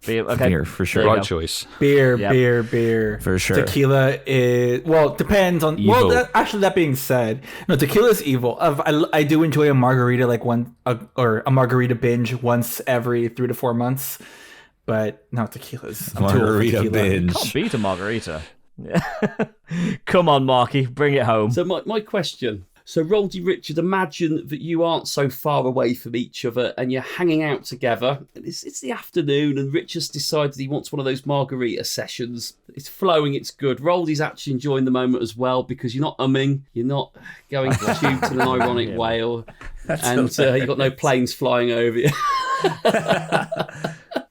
Okay. Beer, for sure. Right choice. Beer. For sure. Tequila is, well, depends on, Evil. well, that being said, no, tequila is evil. I do enjoy a margarita, like or a margarita binge once every 3 to 4 months. But no, tequila's. I'm too old for Margarita tequila. binge. Can't beat a margarita. Come on, Marky, bring it home. So my question. So Roldy, Richard, imagine that you aren't so far away from each other and you're hanging out together. And it's the afternoon and Richard's decided he wants one of those margarita sessions. It's flowing, it's good. Roldy's actually enjoying the moment as well because you're not umming, you're not going to shoot an ironic whale, and you've got no planes flying over you.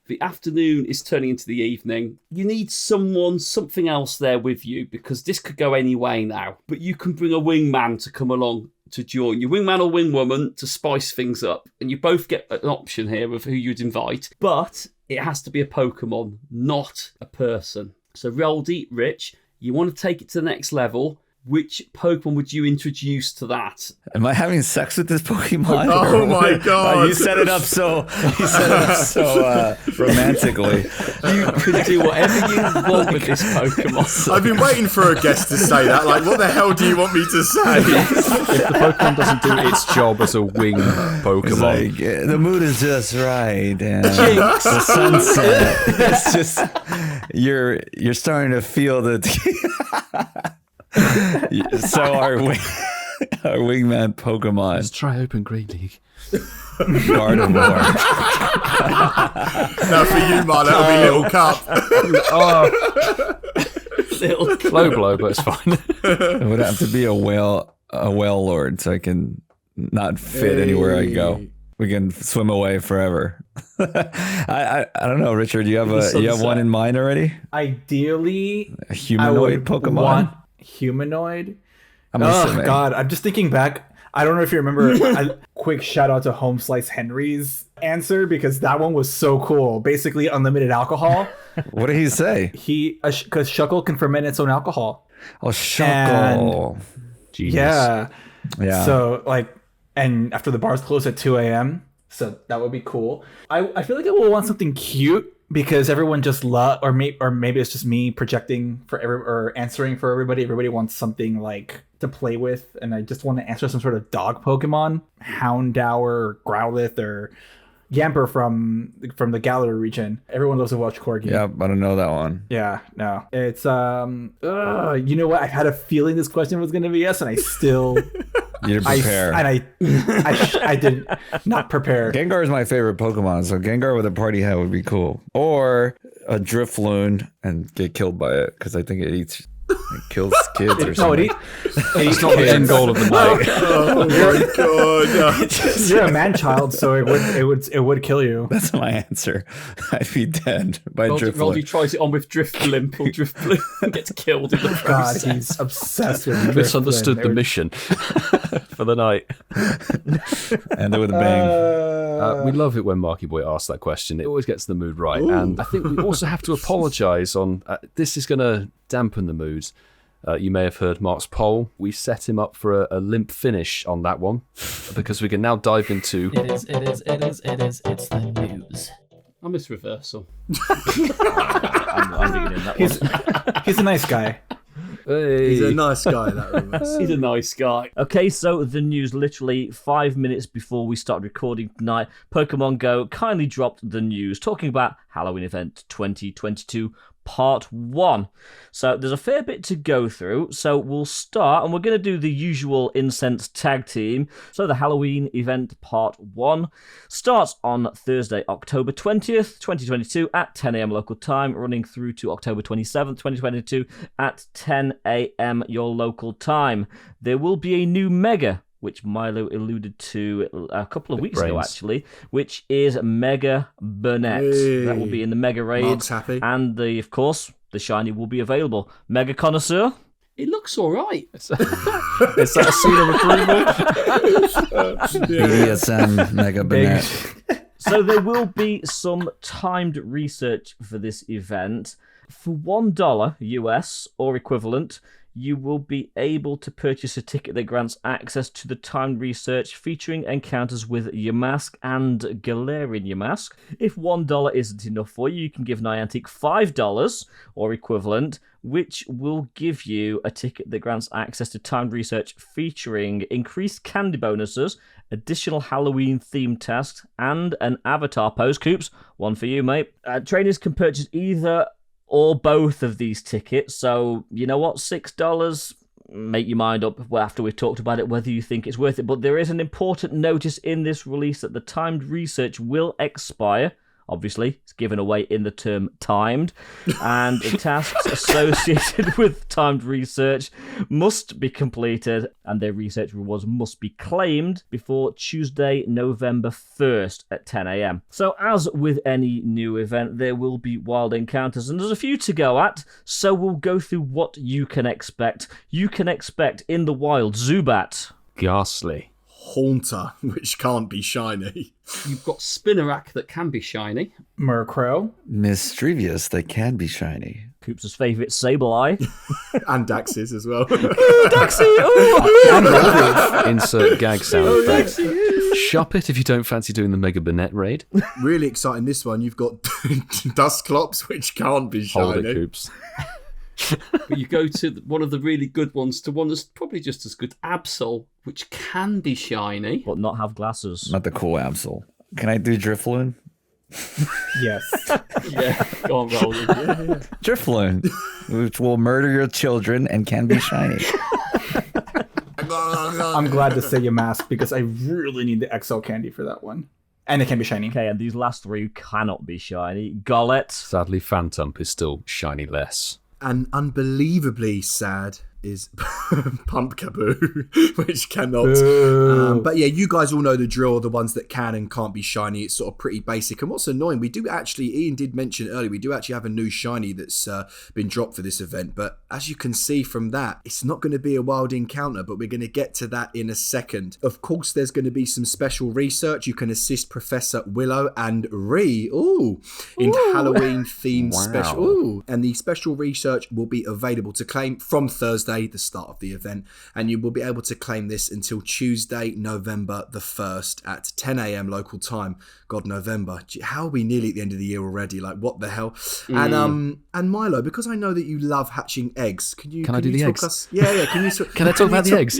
The afternoon is turning into the evening. You need something else there with you because this could go any way now. But you can bring a wingman to come along to join you. Wingman or wingwoman to spice things up. And you both get an option here of who you'd invite. But it has to be a Pokemon, not a person. So Roldy, Rich, you want to take it to the next level. Which Pokemon would you introduce to that? Am I having sex with this Pokemon? Oh my God. You set it up so romantically. You can do whatever you want with this Pokemon. I've been waiting for a guest to say that. Like, what the hell do you want me to say? If the Pokemon doesn't do its job as a wing It's Pokemon, like, the mood is just right, and the sunset. It's just you're starting to feel the. So our wingman Pokemon, let's try Open Great League. Gardevoir. No, for you, Mark, that'll be Little Cup. Little Low blow, but it's fine. It would have to be a Wailord, so I can not fit anywhere I go. We can swim away forever. I don't know, Richard. You have one in mind already? Ideally, A humanoid Pokemon. want humanoid. I'm Oh assuming. God, I'm just thinking back. I don't know if you remember. Quick shout out to Home Slice Henry's answer because that one was so cool. Basically, unlimited alcohol. What did he say? Because Shuckle can ferment its own alcohol. Oh, Shuckle. Genius. Yeah. So and after the bars close at 2 a.m. So that would be cool. I feel like I will want something cute because everyone just or maybe it's just me projecting or answering for everybody. Everybody wants something like to play with, and I just want to answer some sort of dog Pokemon, Houndour, or Growlithe, or Yamper from the Galar region. Everyone loves to watch Corgi. Yeah, I don't know that one. Yeah, no. It's you know what? I had a feeling this question was gonna be yes, and I still You didn't prepare. I did not prepare. Gengar is my favorite Pokemon, so Gengar with a party hat would be cool. Or a Drifloon and get killed by it, because I think it eats It kills kids or No, something. It's not the end goal of the night. Oh my god. You're a man child, so it would kill you. That's my answer. I'd be dead by Roldy Drifloon. tries it on with Drifblimp or Drifbloom and gets killed in the God, process. he's obsessed with Misunderstood Drifblim. the mission for the night. And with a bang. We love it when Marky Boy asks that question. It always gets the mood right. And I think we also have to apologise on... this is going to dampen the mood. You may have heard Mark's poll. We set him up for a limp finish on that one because we can now dive into... It's the news. I miss reversal. I'm digging in that one. He's a nice guy. He's a nice guy, that Reverse. He's a nice guy. Okay, so the news literally 5 minutes before we started recording tonight, Pokemon GO kindly dropped the news talking about Halloween event 2022 Part 1. So there's a fair bit to go through, so we'll start, and we're going to do the usual Incensed tag team. So the Halloween event Part 1 starts on Thursday, October 20th, 2022 at 10 a.m. local time, running through to October 27th, 2022 at 10 a.m. your local time. There will be a new Mega, which Milo alluded to a couple of weeks ago, brains. actually, which is Mega Burnett. Hey. That will be in the Mega Raid. Mark's happy. And, of course, the shiny will be available. Mega Connoisseur? It looks all right. Is that a seal of approval? BDSM Mega Burnett. So there will be some timed research for this event. For $1 US or equivalent, you will be able to purchase a ticket that grants access to the timed research featuring encounters with Yamask and Galarian Yamask. If $1 isn't enough for you, you can give Niantic $5 or equivalent, which will give you a ticket that grants access to timed research featuring increased candy bonuses, additional Halloween themed tasks, and an avatar pose. Coops, one for you, mate. Trainers can purchase either or both of these tickets, so you know what, $6, make your mind up after we've talked about it whether you think it's worth it. But there is an important notice in this release that the timed research will expire. Obviously, it's given away in the term timed, and the tasks associated with timed research must be completed, and their research rewards must be claimed before Tuesday, November 1st at 10 a.m. So, as with any new event, there will be wild encounters, and there's a few to go at, so we'll go through what you can expect. You can expect in the wild Zubat. Ghastly. Haunter, which can't be shiny. You've got Spinnerack that can be shiny. Murkrow. Mischievous, they can be shiny. Coops' favourite Sableye. And Dax's as well. Insert gag sound effect. Shop it if you don't fancy doing the Mega Burnett raid. Really exciting, this one. You've got Dusclops, which can't be shiny. Hold it, Coops. But you go to one of the really good ones to one that's probably just as good, Absol, which can be shiny. But not have glasses. Not the cool Absol. Can I do Drifloon? Yes. Yeah, go on, Roldy. Drifloon, which will murder your children and can be shiny. I'm glad to say Yamask because I really need the XL candy for that one. And it can be shiny. Okay, and these last three cannot be shiny. Golett. Sadly, Phantump is still shiny less. And unbelievably sad is Pumpkaboo, which cannot. But yeah, you guys all know the drill. The ones that can and can't be shiny, it's sort of pretty basic. And what's annoying, we do actually, Ian did mention earlier, we do actually have a new shiny that's been dropped for this event. But as you can see from that, it's not going to be a wild encounter, but we're going to get to that in a second. Of course, there's going to be some special research. You can assist Professor Willow and Ree, in Halloween themed special. Ooh. And the special research will be available to claim from Thursday, the start of the event, and you will be able to claim this until Tuesday, November the 1st at 10 a.m. local time. God, November. How are we nearly at the end of the year already? Like, what the hell? And Milo, because I know that you love hatching eggs, can I do the eggs? Yeah. Can you? Can I talk about the eggs?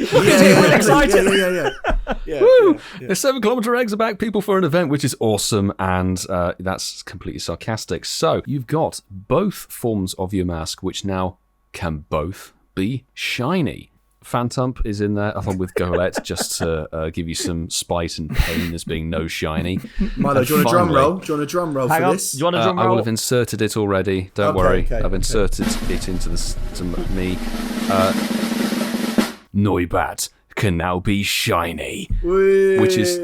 Yeah. Woo! The 7-kilometer eggs are back, people, for an event which is awesome, and that's completely sarcastic. So you've got both forms of your mask, which now can both be shiny. Phantump is in there along with Golette just to give you some spite and pain as being no shiny. Milo, do you want a drum roll? Do you want a drum roll for this? Do you want a drum I roll? will have inserted it already. Don't worry. I've inserted it into me. Noibat can now be shiny, which is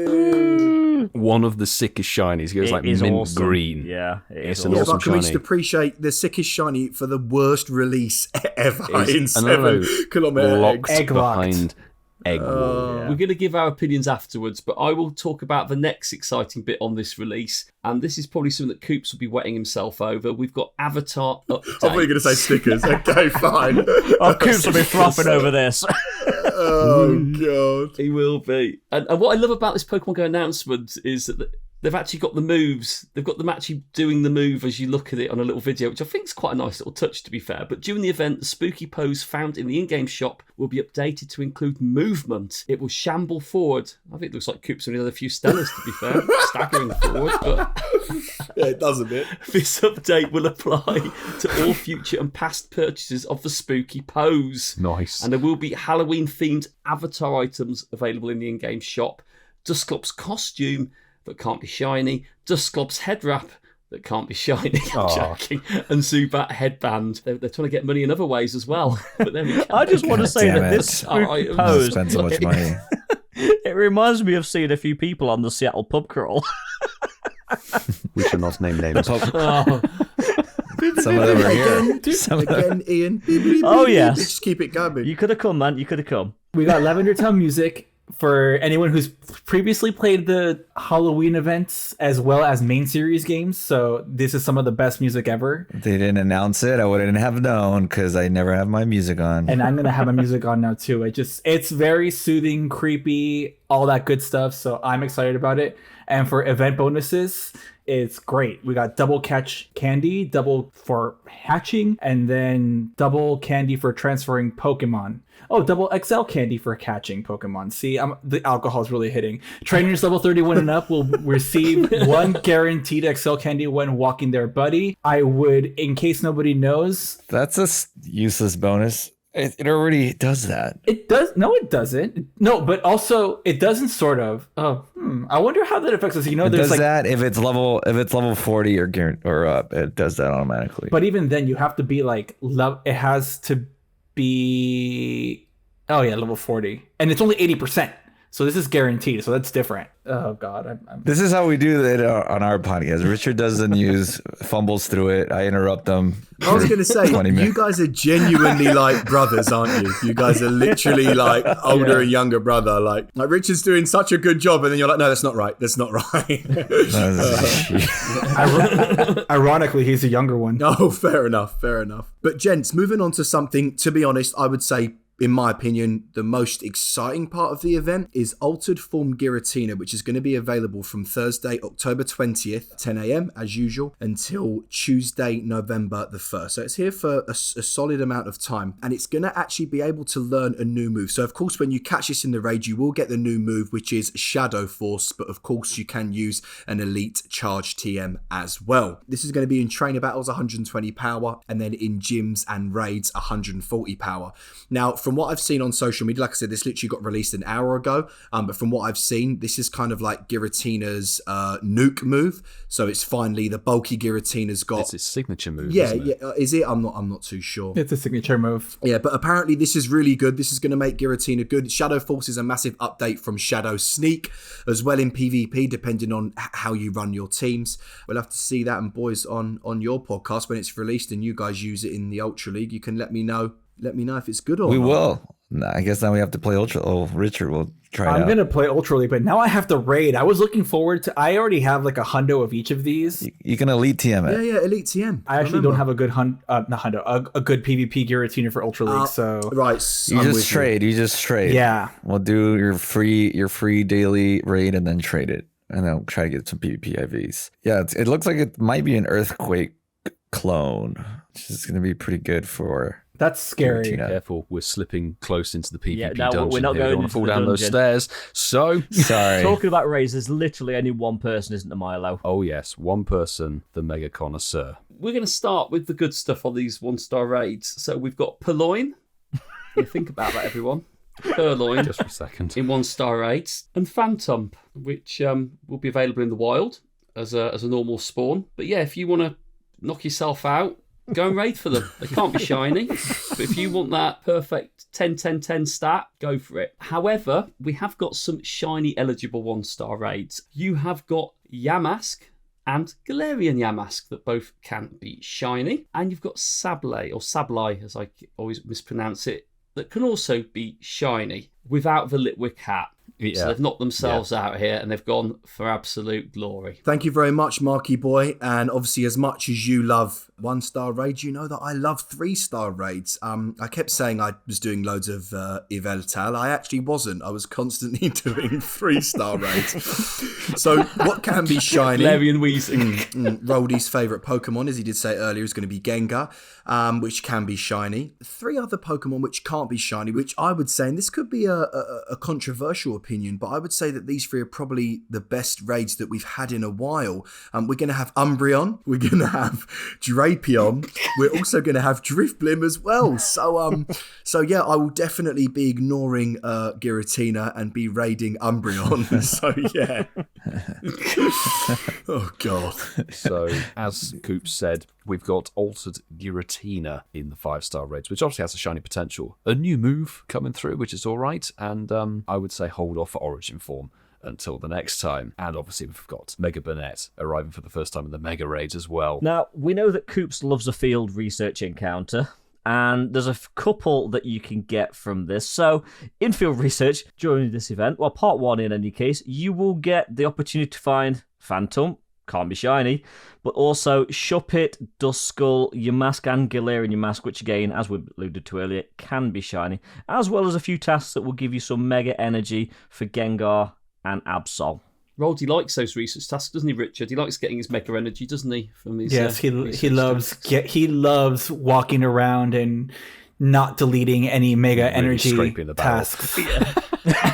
one of the sickest shinies. It goes like mint awesome. green. Yeah, it's awesome. an awesome but can we just shiny. appreciate the sickest shiny for the worst release ever in another 7 kilometer locked eggs? Egg locked. behind egg wall. We're going to give our opinions afterwards, but I will talk about the next exciting bit on this release. And this is probably something that Coops will be wetting himself over. We've got Avatar update. I thought you were going to say stickers. Okay, fine. Oh, Coops will be frothing over this. Oh, God. He will be. And what I love about this Pokemon Go announcement is that they've actually got the moves. They've got them actually doing the move as you look at it on a little video, which I think is quite a nice little touch, to be fair. But during the event, the spooky pose found in the in-game shop will be updated to include movement. It will shamble forward. I think it looks like Coops only had a few stellars, to be fair. Staggering forward, but Yeah, it does a bit. this update will apply to all future and past purchases of the spooky pose. Nice. And there will be Halloween-themed avatar items available in the in-game shop. Dusclop's costume that can't be shiny, Dusclop's head wrap that can't be shiny, I'm joking, and Zubat headband. They're trying to get money in other ways as well. But there we go. I just want to say damn that it. this spooky Alright, pose, Spend so much money. it reminds me of seeing a few people on the Seattle pub crawl. We should not name names. Oh, Some of them are here. Again, Ian. Oh, yes. Just keep it going. You could have come, man. You could have come. We got Lavender Town music for anyone who's previously played the Halloween events as well as main series games. So this is some of the best music ever. They didn't announce it. I wouldn't have known because I never have my music on. And I'm going to have my music on now too. It's very soothing, creepy, all that good stuff. So I'm excited about it. And for event bonuses, it's great. We got double catch candy, double for hatching, and then double candy for transferring Pokemon. Oh, double XL candy for catching Pokemon. See, the alcohol is really hitting. Trainers level 31 and up will receive one guaranteed XL candy when walking their buddy. I would, in case nobody knows. That's a useless bonus. It already does that. It does. No, it doesn't. No, but also it doesn't sort of. I wonder how that affects us. You know, It there's does like, that if it's level 40 or up. It does that automatically. but even then you have to be like, it has to be, oh yeah, level 40. And it's only 80%. So this is guaranteed. So that's different. Oh God. This is how we do it on our podcast. Richard does the news, fumbles through it. I interrupt them. I was going to say, 20 you minutes. guys are genuinely like brothers, aren't you? You guys are literally like older and younger brother. Like Richard's doing such a good job, and then you're like, no, that's not right. That's not right. Ironically, he's a younger one. Oh, fair enough. Fair enough. But gents, moving on to something, to be honest, I would say, in my opinion, the most exciting part of the event is Altered Form Giratina, which is going to be available from Thursday, October 20th, 10 a.m. as usual, until Tuesday, November the 1st. So it's here for a solid amount of time, and it's going to actually be able to learn a new move. So of course, when you catch this in the raid, you will get the new move, which is Shadow Force, but of course you can use an Elite Charge TM as well. This is going to be in trainer battles 120 power, and then in gyms and raids 140 power. Now, from what I've seen on social media, like I said, this literally got released an hour ago. But from what I've seen, this is kind of like Giratina's nuke move. So it's finally the bulky Giratina's got. It's its signature move. Yeah, isn't it? yeah. Is it? I'm not too sure. It's a signature move. Yeah, but apparently this is really good. This is going to make Giratina good. Shadow Force is a massive update from Shadow Sneak as well in PvP, depending on how you run your teams. We'll have to see that, and boys, on your podcast when it's released and you guys use it in the Ultra League, you can let me know if it's good or We not. will. I guess now we have to play Ultra. Oh, Richard will try it I'm out. going to play Ultra League, but now I have to raid. I was looking forward to, I already have like a hundo of each of these. You can Elite TM it. Yeah, Elite TM. I actually don't have a good a good PvP Giratina for Ultra League, so Right. You just trade. You just trade. yeah. We'll do your free daily raid and then trade it. And then we'll try to get some PvP IVs. Yeah, it looks like it might be an Earthquake clone, which is going to be pretty good for... That's scary. Giratina. Careful, we're slipping close into the PvP Yeah, no, dungeon. we're not here. We going don't want into to fall the down those dungeon. stairs. So, Sorry. Talking about raids, there's literally only one person, isn't there, Milo? oh yes, one person, the mega connoisseur. we're going to start with the good stuff on these 1-star raids. So we've got Purloin. Think about that, everyone. Purloin, Just for a second. in 1-star raids, and Phantom, which will be available in the wild as a normal spawn. But yeah, if you want to knock yourself out, go and raid for them. They can't be shiny, but if you want that perfect 10-10-10 stat, go for it. However, we have got some shiny eligible 1-star raids. You have got Yamask and Galarian Yamask that both can be shiny, and you've got Sableye, or Sableye as I always mispronounce it, that can also be shiny without the Litwick hat. Yeah. So they've knocked themselves out here and they've gone for absolute glory. Thank you very much, Marky Boy. And obviously, as much as you love 1-star raids, you know that I love 3-star raids. I kept saying I was doing loads of Yveltal. I actually wasn't. I was constantly doing 3-star raids. So what can be shiny? Galarian Weezing. Roldy's favourite Pokemon, as he did say earlier, is going to be Gengar, which can be shiny. 3 other Pokemon which can't be shiny, which I would say, and this could be a controversial opinion, but I would say that these 3 are probably the best raids that we've had in a while. We're going to have Umbreon, we're going to have Drapion, we're also going to have Drifblim as well. So yeah, I will definitely be ignoring Giratina and be raiding Umbreon. So yeah. Oh god. So, as Coop said, we've got Altered Giratina in the 5-star raids, which obviously has a shiny potential. A new move coming through, which is all right, and I would say hold off for Origin form until the next time. And obviously we've got Mega Burnett arriving for the first time in the Mega Raids as well. Now, we know that Coops loves a field research encounter, and there's a couple that you can get from this. So, in field research during this event, well, part 1 in any case, you will get the opportunity to find Phantom, can't be shiny, but also Shuppet, Duskull, Yamask and Galarian Yamask, which again, as we alluded to earlier, can be shiny, as well as a few tasks that will give you some Mega Energy for Gengar and Absol. Roldy likes those research tasks, doesn't he, Richard? He likes getting his Mega Energy, doesn't he? From his Yes, he loves walking around and not deleting any Mega Really Energy scraping the barrel. tasks.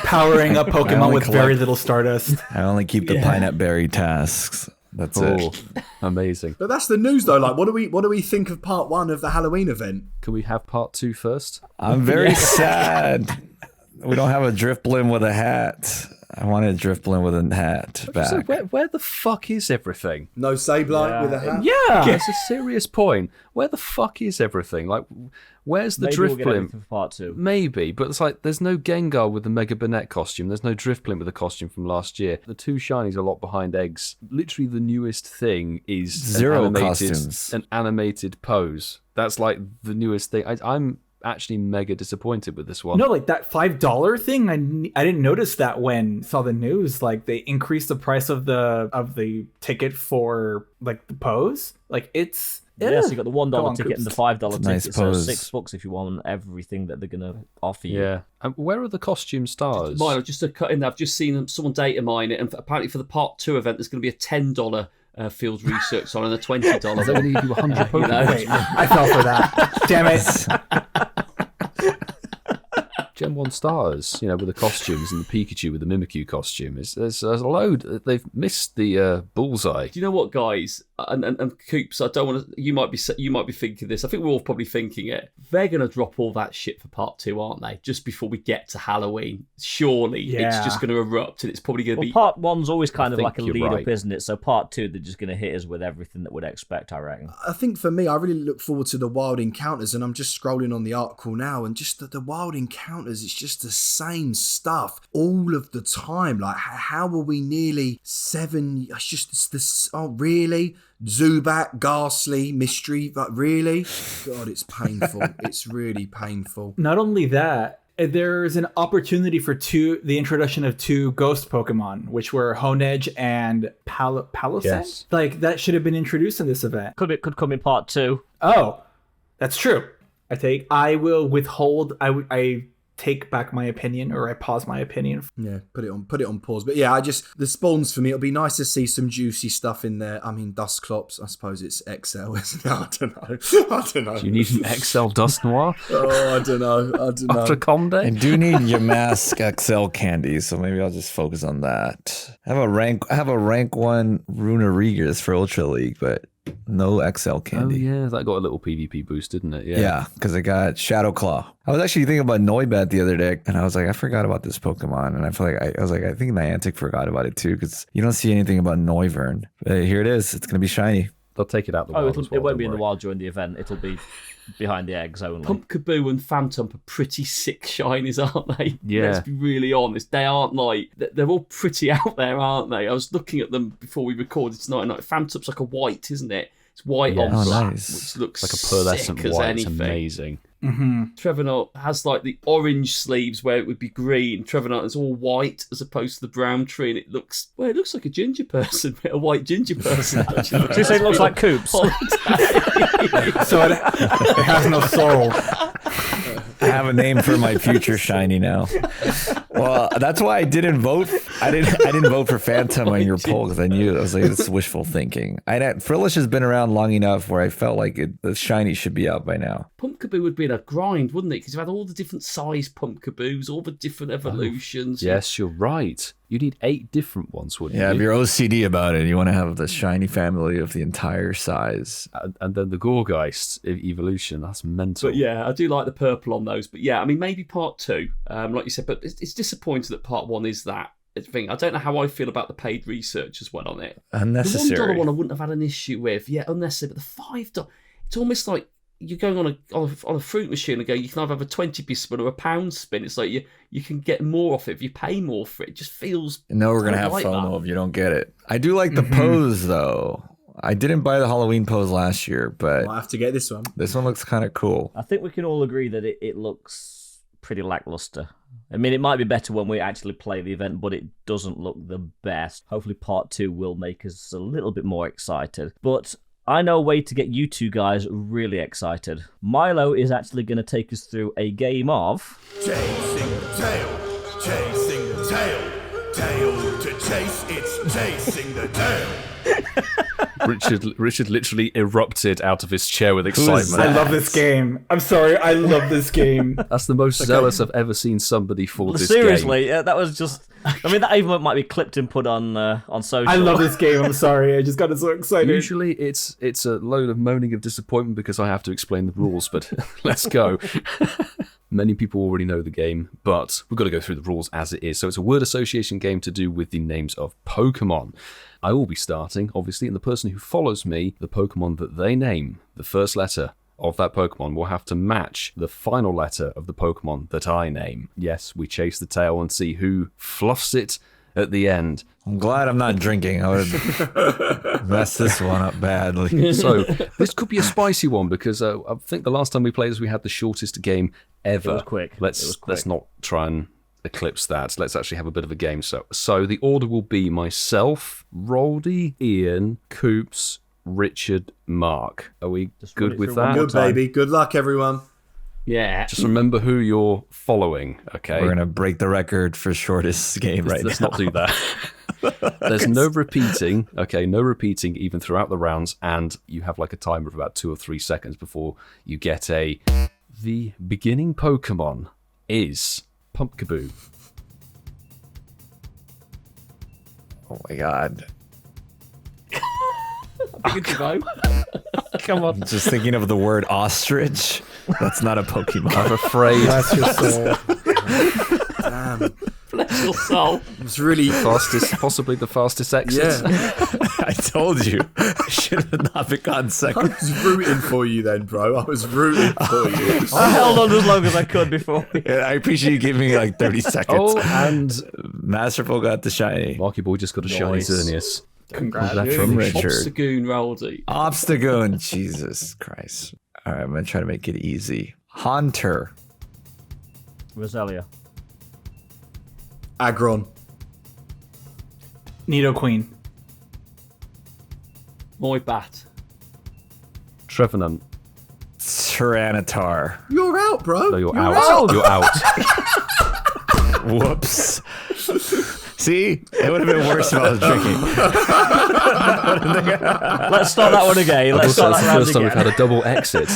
Powering up Pokemon with very little Stardust. I only keep the Pinette Berry tasks. That's it. Amazing. But that's the news though. Like, what do we think of part 1 of the Halloween event? Can we have part 2 first? I'm very sad. We don't have a Drifblim with a hat. I wanted Drifblim with a hat back. So where the fuck is everything? No Sableye with a hat? Yeah. That's a serious point. Where the fuck is everything? Like, where's the Maybe we'll get Drifblim? everything for part 2. Maybe, but it's like there's no Gengar with the Mega Burnett costume. There's no Drifblim with the costume from last year. The 2 shinies are a lot behind eggs. Literally, the newest thing is Zero costumes. An animated pose. That's like the newest thing. I'm actually mega disappointed with this one. No, like that $5 thing. I didn't notice that when I saw the news. Like they increased the price of the ticket for like the pose. Like it's Yes, you got the $1 on, ticket and the Coops. $5 It's a ticket, nice so pose. $6 if you want everything that they're gonna offer you. Yeah. Where are the costume stars? Mine, just to cut in there, I've just seen someone data mine it, and apparently for the part 2 event, there's going to be a $10 field research on and a $20. They're going to give you 100 Pokemon. wait, I fell for that. Damn it. Gen 1 stars, with the costumes and the Pikachu with the Mimikyu costume. There's a load. They've missed the bullseye. Do you know what, guys? And Coops, I don't want to. You might be thinking this. I think we're all probably thinking it. They're going to drop all that shit for part 2, aren't they? Just before we get to Halloween. Surely it's Yeah. just going to erupt, and it's probably going to Well, be. part 1's always kind of think like a you're lead right. up, isn't it? So part 2, they're just going to hit us with everything that we'd expect, I reckon. I think for me, I really look forward to the wild encounters, and I'm just scrolling on the article now, and just the wild encounters, it's just the same stuff all of the time. Like, how are we nearly 7? It's this. Oh, really? Zubat, Ghastly, Mystery, like really? God, it's painful. It's really painful. Not only that, there's an opportunity for the introduction of 2 ghost Pokemon, which were Honedge and Palossand. Yes. Like that should have been introduced in this event. Could come in part 2. Oh, that's true. I will withhold. I take back my opinion, or I pause my opinion. Yeah, put it on pause. But yeah, the spawns for me, it'll be nice to see some juicy stuff in there. I mean, Dusclops, I suppose it's XL, isn't it? I don't know. Do you need an XL Dust Noir Oh, I don't know. after Comde? I do need Yamask XL candy, so maybe I'll just focus on that. I have a rank 1 Runarigas for Ultra League, but No XL candy. Oh yeah, that got a little PvP boost, didn't it? Yeah, because it got Shadow Claw. I was actually thinking about Noibat the other day, and I was like, I forgot about this Pokemon, and I feel like I think Niantic forgot about it too, because you don't see anything about Noivern. But here it is. It's gonna be shiny. They'll take it out the wild. It won't be in the wild during the event. It'll be behind the eggs only. Pumpkaboo and Phantom are pretty sick shinies, aren't they? Yeah. Let's be really honest. They aren't like... They're all pretty out there, aren't they? I was looking at them before we recorded tonight. And Phantom's like a white, isn't it? It's white on black, nice. which looks like a pearlescent sick as white. anything. It's amazing. Trevenant has like the orange sleeves where it would be green. Trevenant is all white as opposed to the brown tree, and it looks like a ginger person, a white ginger person. Actually. Do you say it looks like Coops? So it has no soul. I have a name for my future shiny now. Well, that's why I didn't vote. I didn't vote for Phantom on your poll because I knew I was like, it's wishful thinking. Frillish has been around long enough where I felt like the shiny should be out by now. Pumpkaboo would be in a grind, wouldn't it? Because you had all the different size Pumpkaboos, all the different evolutions. Yes, you're right. You need 8 different ones, wouldn't Yeah, you? if you're OCD about it, you want to have the shiny family of the entire size. And then the Gorgeist evolution, that's mental. But yeah, I do like the purple on those. But yeah, I mean, maybe part 2, like you said. But it's disappointing that part 1 is that thing. I don't know how I feel about the paid research as well on it. Unnecessary. The $1 one I wouldn't have had an issue with. Yeah, unnecessary. But the $5, it's almost like you're going on a fruit machine and go, you can either have a 20p spin or a pound spin. It's like you can get more off it if you pay more for it. It just feels... No, we're going to have like FOMO that. if you don't get it. I do like the pose, though. I didn't buy the Halloween pose last year, but I'll have to get this one. this one looks kind of cool. I think we can all agree that it looks pretty lackluster. I mean, it might be better when we actually play the event, but it doesn't look the best. Hopefully part 2 will make us a little bit more excited. But I know a way to get you two guys really excited. Milo is actually going to take us through a game of... Chasing the tail, chasing the tail, tail to chase, it's chasing the tail. Richard literally erupted out of his chair with excitement. I love this game. I'm sorry, I love this game. That's the most zealous I've ever seen somebody for this Seriously, game. that was just... I mean, that even might be clipped and put on social. I love this game. I'm sorry, I just got so excited. Usually it's a load of moaning of disappointment because I have to explain the rules, but let's go. Many people already know the game, but we've got to go through the rules as it is. So it's a word association game to do with the names of Pokemon. I will be starting, obviously, and the person who follows me, the Pokemon that they name, the first letter of that Pokemon will have to match the final letter of the Pokemon that I name. Yes, we chase the tail and see who fluffs it at the end. I'm glad I'm not drinking. I would mess this one up badly. So this could be a spicy one because I think the last time we played this, we had the shortest game ever. It was quick. Let's not try and eclipse that. Let's actually have a bit of a game. So the order will be myself, Roldy, Ian, Coops, Richard, Mark. Are we good with that? Good, baby. Good luck, everyone. Yeah. Just remember who you're following, okay? We're going to break the record for shortest game right Let's now. not do that. There's no repeating, okay? No repeating even throughout the rounds, and you have like a timer of about 2 or 3 seconds before you get a... The beginning Pokemon is Pumpkaboo. Oh my god. Good to go. Come on. Just thinking of the word ostrich. That's not a Pokemon. I'm afraid Bless your soul. Damn. Bless your soul. It's really... possibly the fastest exit. Yeah. I told you. I should have not begun I second. was rooting for you then, bro. I was rooting for you. I held on as long as I could before. Yeah, I appreciate you giving me like 30 seconds. Oh, and Masterful got the shiny. Marky Boy just got a shiny Nice. Xerneas. Congratulations. From Richard. Obstagoon Roldy. Obstagoon. Jesus Christ. All right, I'm going to try to make it easy. Haunter. Roselia. Aggron. Nidoqueen. Moibat. Trevenant. Tyranitar. You're out, bro. No, you're out. You're out. Whoops. See? It would have been worse if I was drinking. Let's start that one again. Let's Also, start that's that the round first time we've again. had a double exit.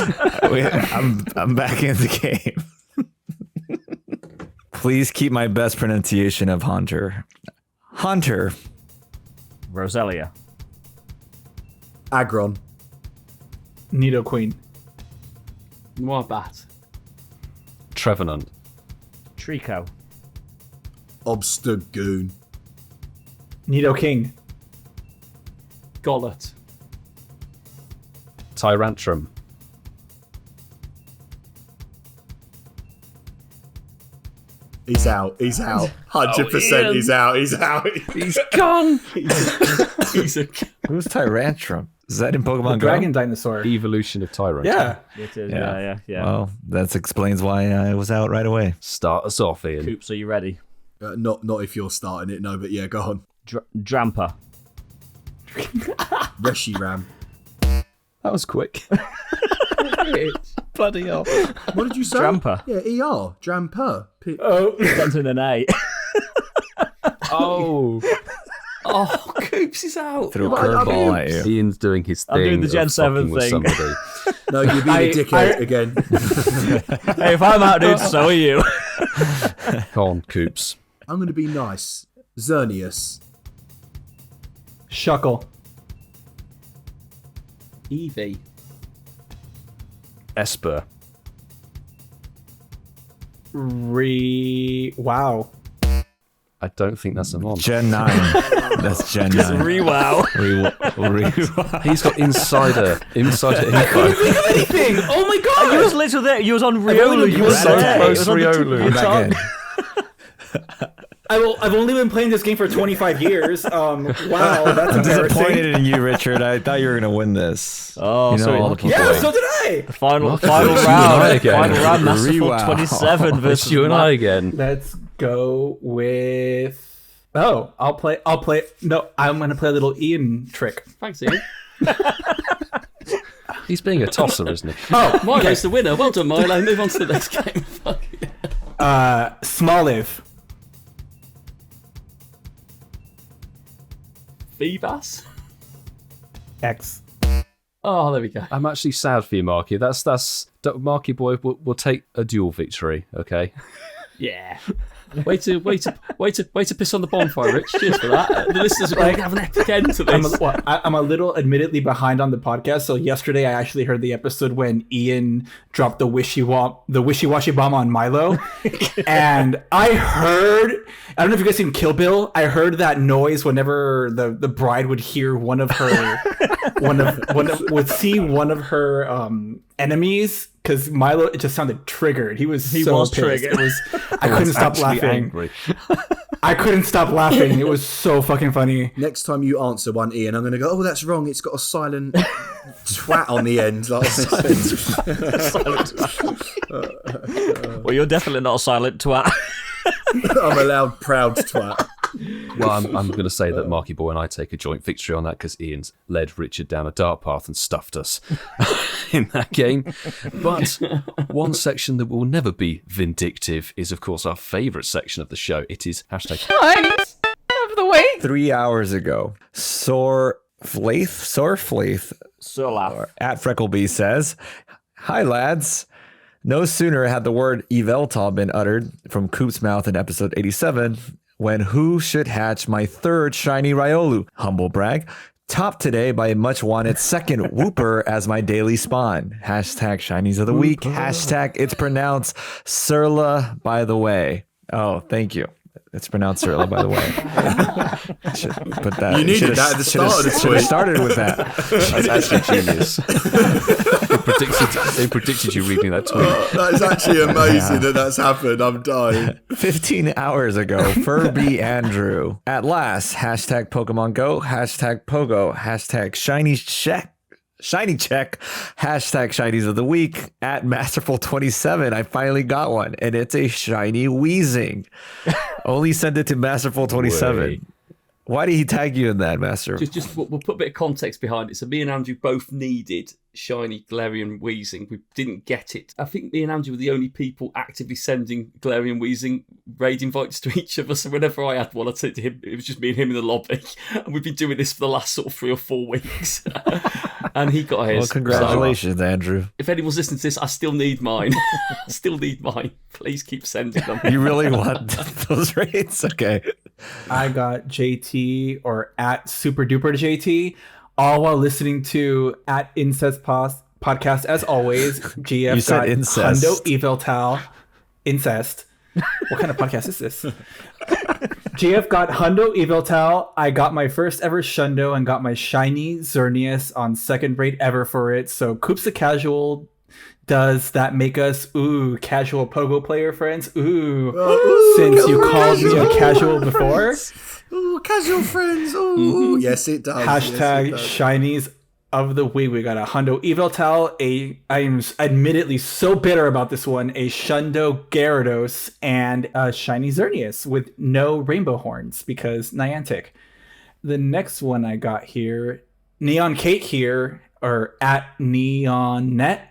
I'm back in the game. Please keep my best pronunciation of Haunter. Haunter. Roselia. Aggron. Nido Queen. Noibat. Trevenant. Trico. Obstagoon. Nido King. Gollet. Tyrantrum. He's out. 100% he's out. He's gone. He's a... Who's Tyrantrum? Is that in Pokemon Go? Dragon dinosaur. Evolution of Tyrant. Yeah. It is. Yeah. Well, that explains why I was out right away. Start us off, Ian. Coops, are you ready? Not if you're starting it, no, but yeah, go on. Dramper. Reshiram. That was quick. Bloody hell. What did you say? Dramper. Yeah, ER. Dramper. Ends in an A. Oh. Oh, Coops is out. Threw a curveball at you. Ian's doing his thing. I'm doing the Gen 7 with thing. somebody. No, you're being a dickhead again. Hey, if I'm out, dude, so are you. Come on, Coops. I'm going to be nice. Xerneas. Shuckle. Eevee. Esper. Wow. I don't think that's a mon. Gen 9. That's Gen 9. Rewow. He's got insider info. Anything! Oh my god! You was literally there. You was on Riolu. You were so there. close It was on the tip of Riolu. your tongue. I've only been playing this game for 25 years. Wow, that's I'm embarrassing. disappointed in you, Richard. I thought you were going to win this. Oh, you know, so all the Yeah, Pokemon. so did I. Final you and round. I again. Final round. Masterful Rewow. 27 It's versus you and Matt. I again. Let's go with. Oh, I'll play. No, I'm gonna play a little Ian trick. Thanks, Ian. He's being a tosser, isn't he? Oh, Milo's the winner. Well done, Milo. Move on to the next game. Fuck yeah. Smoliv. Feebas. X. Oh, there we go. I'm actually sad for you, Marky. Marky boy will take a dual victory. Okay. Yeah. Way to piss on the bonfire, Rich. Cheers for that. The listeners are going to have an epic end to this. I'm a little admittedly behind on the podcast. So yesterday I actually heard the episode when Ian dropped the wishy-washy bomb on Milo. And I don't know if you guys seen Kill Bill. I heard that noise whenever the bride would hear one of her enemies. Because Milo, it just sounded triggered. He was pissed. triggered. I couldn't stop laughing. Angry. I couldn't stop laughing. It was so fucking funny. Next time you answer one, Ian, I'm going to go, oh, that's wrong. It's got a silent twat on the end. Like, Well, you're definitely not a silent twat. I'm a loud, proud twat. Well, I'm going to say that Marky Boy and I take a joint victory on that because Ian's led Richard down a dark path and stuffed us in that game. But one section that will never be vindictive is, of course, our favourite section of the show. It is hashtag Shinies of the week. 3 hours ago, Sorflaith Surlath. at Frecklebee says, "Hi, lads. No sooner had the word Yveltal been uttered from Coop's mouth in episode 87 when who should hatch my third shiny Riolu? Humble brag. Topped today by a much wanted second Wooper as my daily spawn. Hashtag shinies of the week. Hashtag it's pronounced Surla, by the way." Oh, thank you. It's pronounced Surla, by the way. Should put that. You needed that at the start of the Should tweet. have started with that. That's actually genius. They predicted you reading that tweet. That is actually amazing that that's happened. I'm dying. 15 hours ago, Furby Andrew. At last, hashtag Pokemon Go, hashtag Pogo, hashtag Shiny Check, hashtag Shinies of the Week, at Masterful27. I finally got one, and it's a shiny Weezing. Only send it to Masterful27. Wait. Why did he tag you in that, Master? Just we'll put a bit of context behind it. So me and Andrew both needed shiny Galarian Weezing. We didn't get it. I think me and Andrew were the only people actively sending Galarian Weezing raid invites to each of us. So whenever I had one, I'd say to him, it was just me and him in the lobby. And we've been doing this for the last sort of 3 or 4 weeks. And he got his. Well, congratulations, Andrew. If anyone's listening to this, I still need mine. I still need mine. Please keep sending them. You really want those raids? Okay. I got JT or at Super Duper JT, all while listening to at Incensed Podcast, as always. GF You said got incest. Hundo Eviltal. Incest. What kind of podcast is this? GF got Hundo Eviltal. I got my first ever Shundo and got my shiny Xerneas on second rate ever for it. So Coops the Casual, does that make us casual pogo player friends? Since you called me a casual before. Ooh, casual friends. Ooh, yes, it does. Hashtag yes, shinies of the week. We got a Hundo Eviltal, I'm admittedly so bitter about this one, a Shundo Gyarados, and a shiny Xerneas with no rainbow horns because Niantic. The next one I got here, Neon Kate here, or at NeonNet.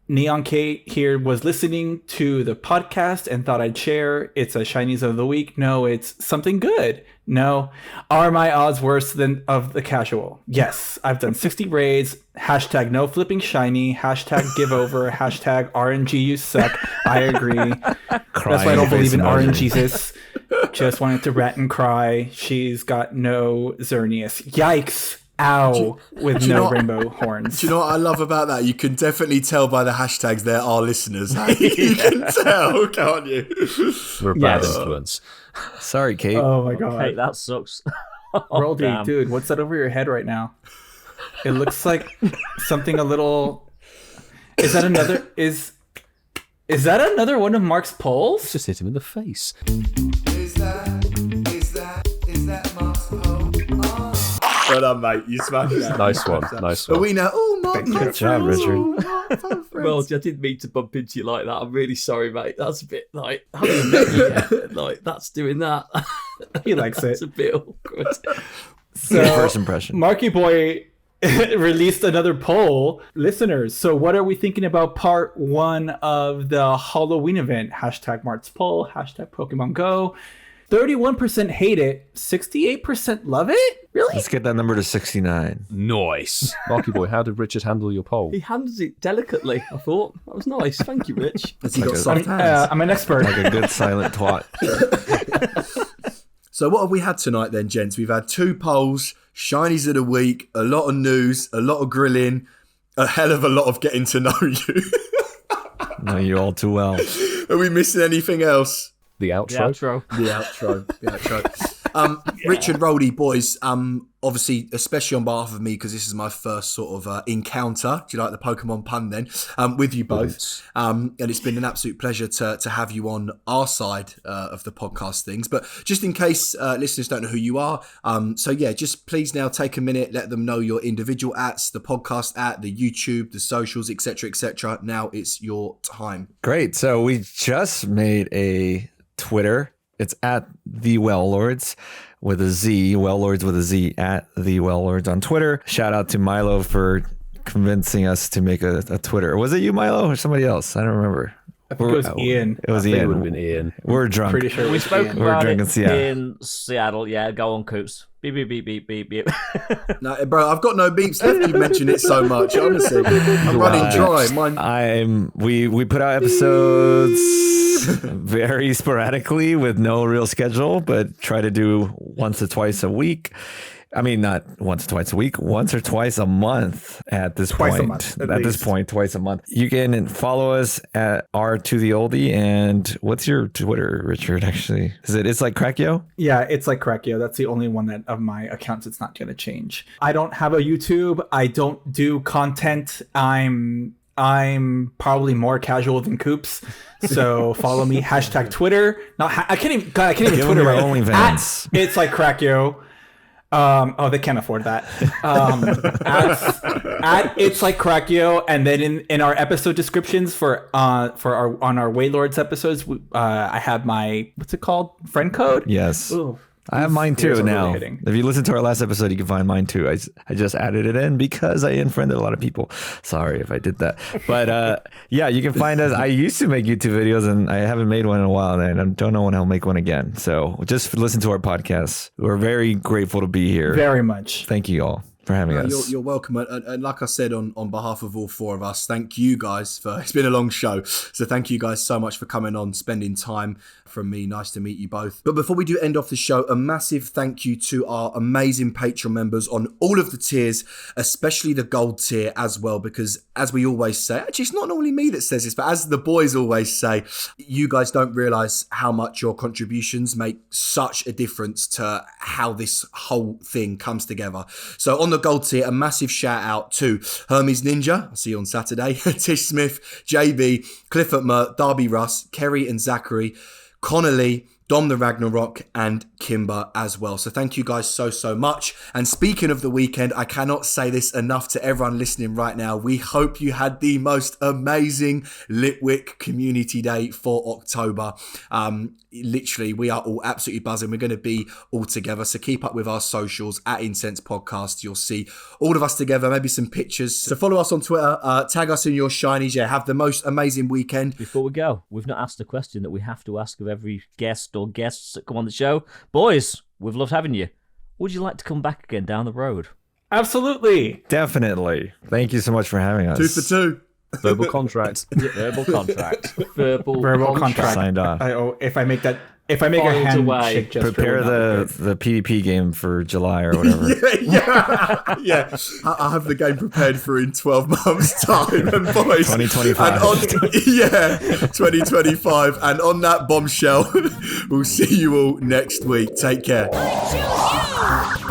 Neon Kate here was listening to the podcast and thought I'd share. It's a shinies of the week. No, it's something good. No. Are my odds worse than of the casual? Yes. I've done 60 raids. Hashtag no flipping shiny. Hashtag give over. Hashtag RNG you suck. I agree. That's why I don't believe in RNGesus. Just wanted to rat and cry. She's got no Xerneas. Yikes. Ow, with no rainbow horns. Do you know what I love about that? You can definitely tell by the hashtags there are listeners. You can tell, can't you? We're a bad influence. Sorry, Kate. Oh my god. Hey, that sucks. Roldy, damn. dude, what's that over your head right now? It looks like something a little. Is that another one of Mark's polls? Just hit him in the face. Is that Mark's home? Well done, mate. You smashed it. Nice one. Nice Are one. we now? Oh, Mark, Good job, Richard. Well, I didn't mean to bump into you like that. I'm really sorry, mate. That's a bit like, I haven't even met you yet. Like, that's doing that. He likes It's it. a bit awkward. So, First impression. Marky Boy released another poll. Listeners, so what are we thinking about part 1 of the Halloween event? Hashtag Mark's poll. Hashtag Pokemon Go. 31% hate it. 68% love it? Really? Let's get that number to 69. Nice. Marky boy, how did Richard handle your poll? He handles it delicately, I thought. That was nice. Thank you, Rich. Has he got soft hands? I'm an expert. Like a good silent twat. So what have we had tonight then, gents? We've had 2 polls, shinies of the week, a lot of news, a lot of grilling, a hell of a lot of getting to know you. Know you all too well. Are we missing anything else? The outro? The outro. Richard Roldy, boys, obviously, especially on behalf of me, because this is my first sort of encounter, do you like the Pokemon pun then, with you both. And it's been an absolute pleasure to have you on our side of the podcast things. But just in case listeners don't know who you are, so yeah, just please now take a minute, let them know your individual ats, the podcast the YouTube, the socials, etc., etc. Now it's your time. Great. So we just made a Twitter. It's at the WAILORDZ with a Z, WAILORDZ with a Z, at the WAILORDZ on Twitter. Shout out to Milo for convincing us to make a Twitter. Was it you, Milo, or somebody else? I don't remember. I think it was Ian. It was I think Ian. it would have been Ian. We're drunk. Pretty sure it We was spoke Ian. We're about drunk it in Seattle. in Seattle. Yeah, go on, Coops. Beep, beep, beep, beep, beep, beep. No, bro, I've got no beeps left. You mention it so much. Honestly, I'm running dry. Mine. We put out episodes very sporadically with no real schedule, but try to do once or twice a week. I mean, not once or twice a week, once or twice a month at this Twice a point. month, at At this least. point, twice a month. You can follow us at R2TheOldie. And what's your Twitter, Richard, actually? It's like Crackyo? Yeah, it's like Crackyo. That's the only one that of my accounts it's not going to change. I don't have a YouTube. I don't do content. I'm probably more casual than Coops. So follow me. Hashtag Twitter. I can't even Give them Twitter your right. OnlyFans. It's like Crackyo. They can't afford that. At it's like Crackyo, and then in our episode descriptions for our WAILORDZ episodes, I have my, what's it called, friend code. Yes. Ooh. I have mine too Ears are really now. hitting. If you listen to our last episode, you can find mine too. I just added it in because I unfriended a lot of people. Sorry if I did that. But yeah, you can find us. I used to make YouTube videos and I haven't made one in a while, and I don't know when I'll make one again. So just listen to our podcast. We're very grateful to be here. Very much. Thank you all. for having us. You're welcome. And like I said, on behalf of all four of us, thank you guys it's been a long show. So thank you guys so much for coming on, spending time from me. Nice to meet you both. But before we do end off the show, a massive thank you to our amazing Patreon members on all of the tiers, especially the gold tier as well, because as we always say, actually it's not normally me that says this, but as the boys always say, you guys don't realize how much your contributions make such a difference to how this whole thing comes together. So on the gold tier, a massive shout out to Hermes Ninja, I'll see you on Saturday, Tish Smith, JB, Clifford Mert, Darby Russ, Kerry and Zachary, Connor Lee, Dom the Ragnarok, and Kimber as well. So thank you guys so much. And speaking of the weekend, I cannot say this enough to everyone listening right now. We hope you had the most amazing Litwick Community Day for October. Literally, we are all absolutely buzzing. We're going to be all together. So keep up with our socials at Incensed Podcast. You'll see all of us together, maybe some pictures. So follow us on Twitter, tag us in your shinies. Yeah, have the most amazing weekend. Before we go, we've not asked a question that we have to ask of every guest or guests that come on the show. Boys, we've loved having you. Would you like to come back again down the road? Absolutely. Definitely. Thank you so much for having us. 2 for 2. Verbal contract. Verbal contract. Verbal contract. Signed off. If I make a handshake gesture, prepare the PvP game for July or whatever. yeah. I have the game prepared for in 12 months' time. And boys, 2025. 2025. And on that bombshell, we'll see you all next week. Take care. Choose you!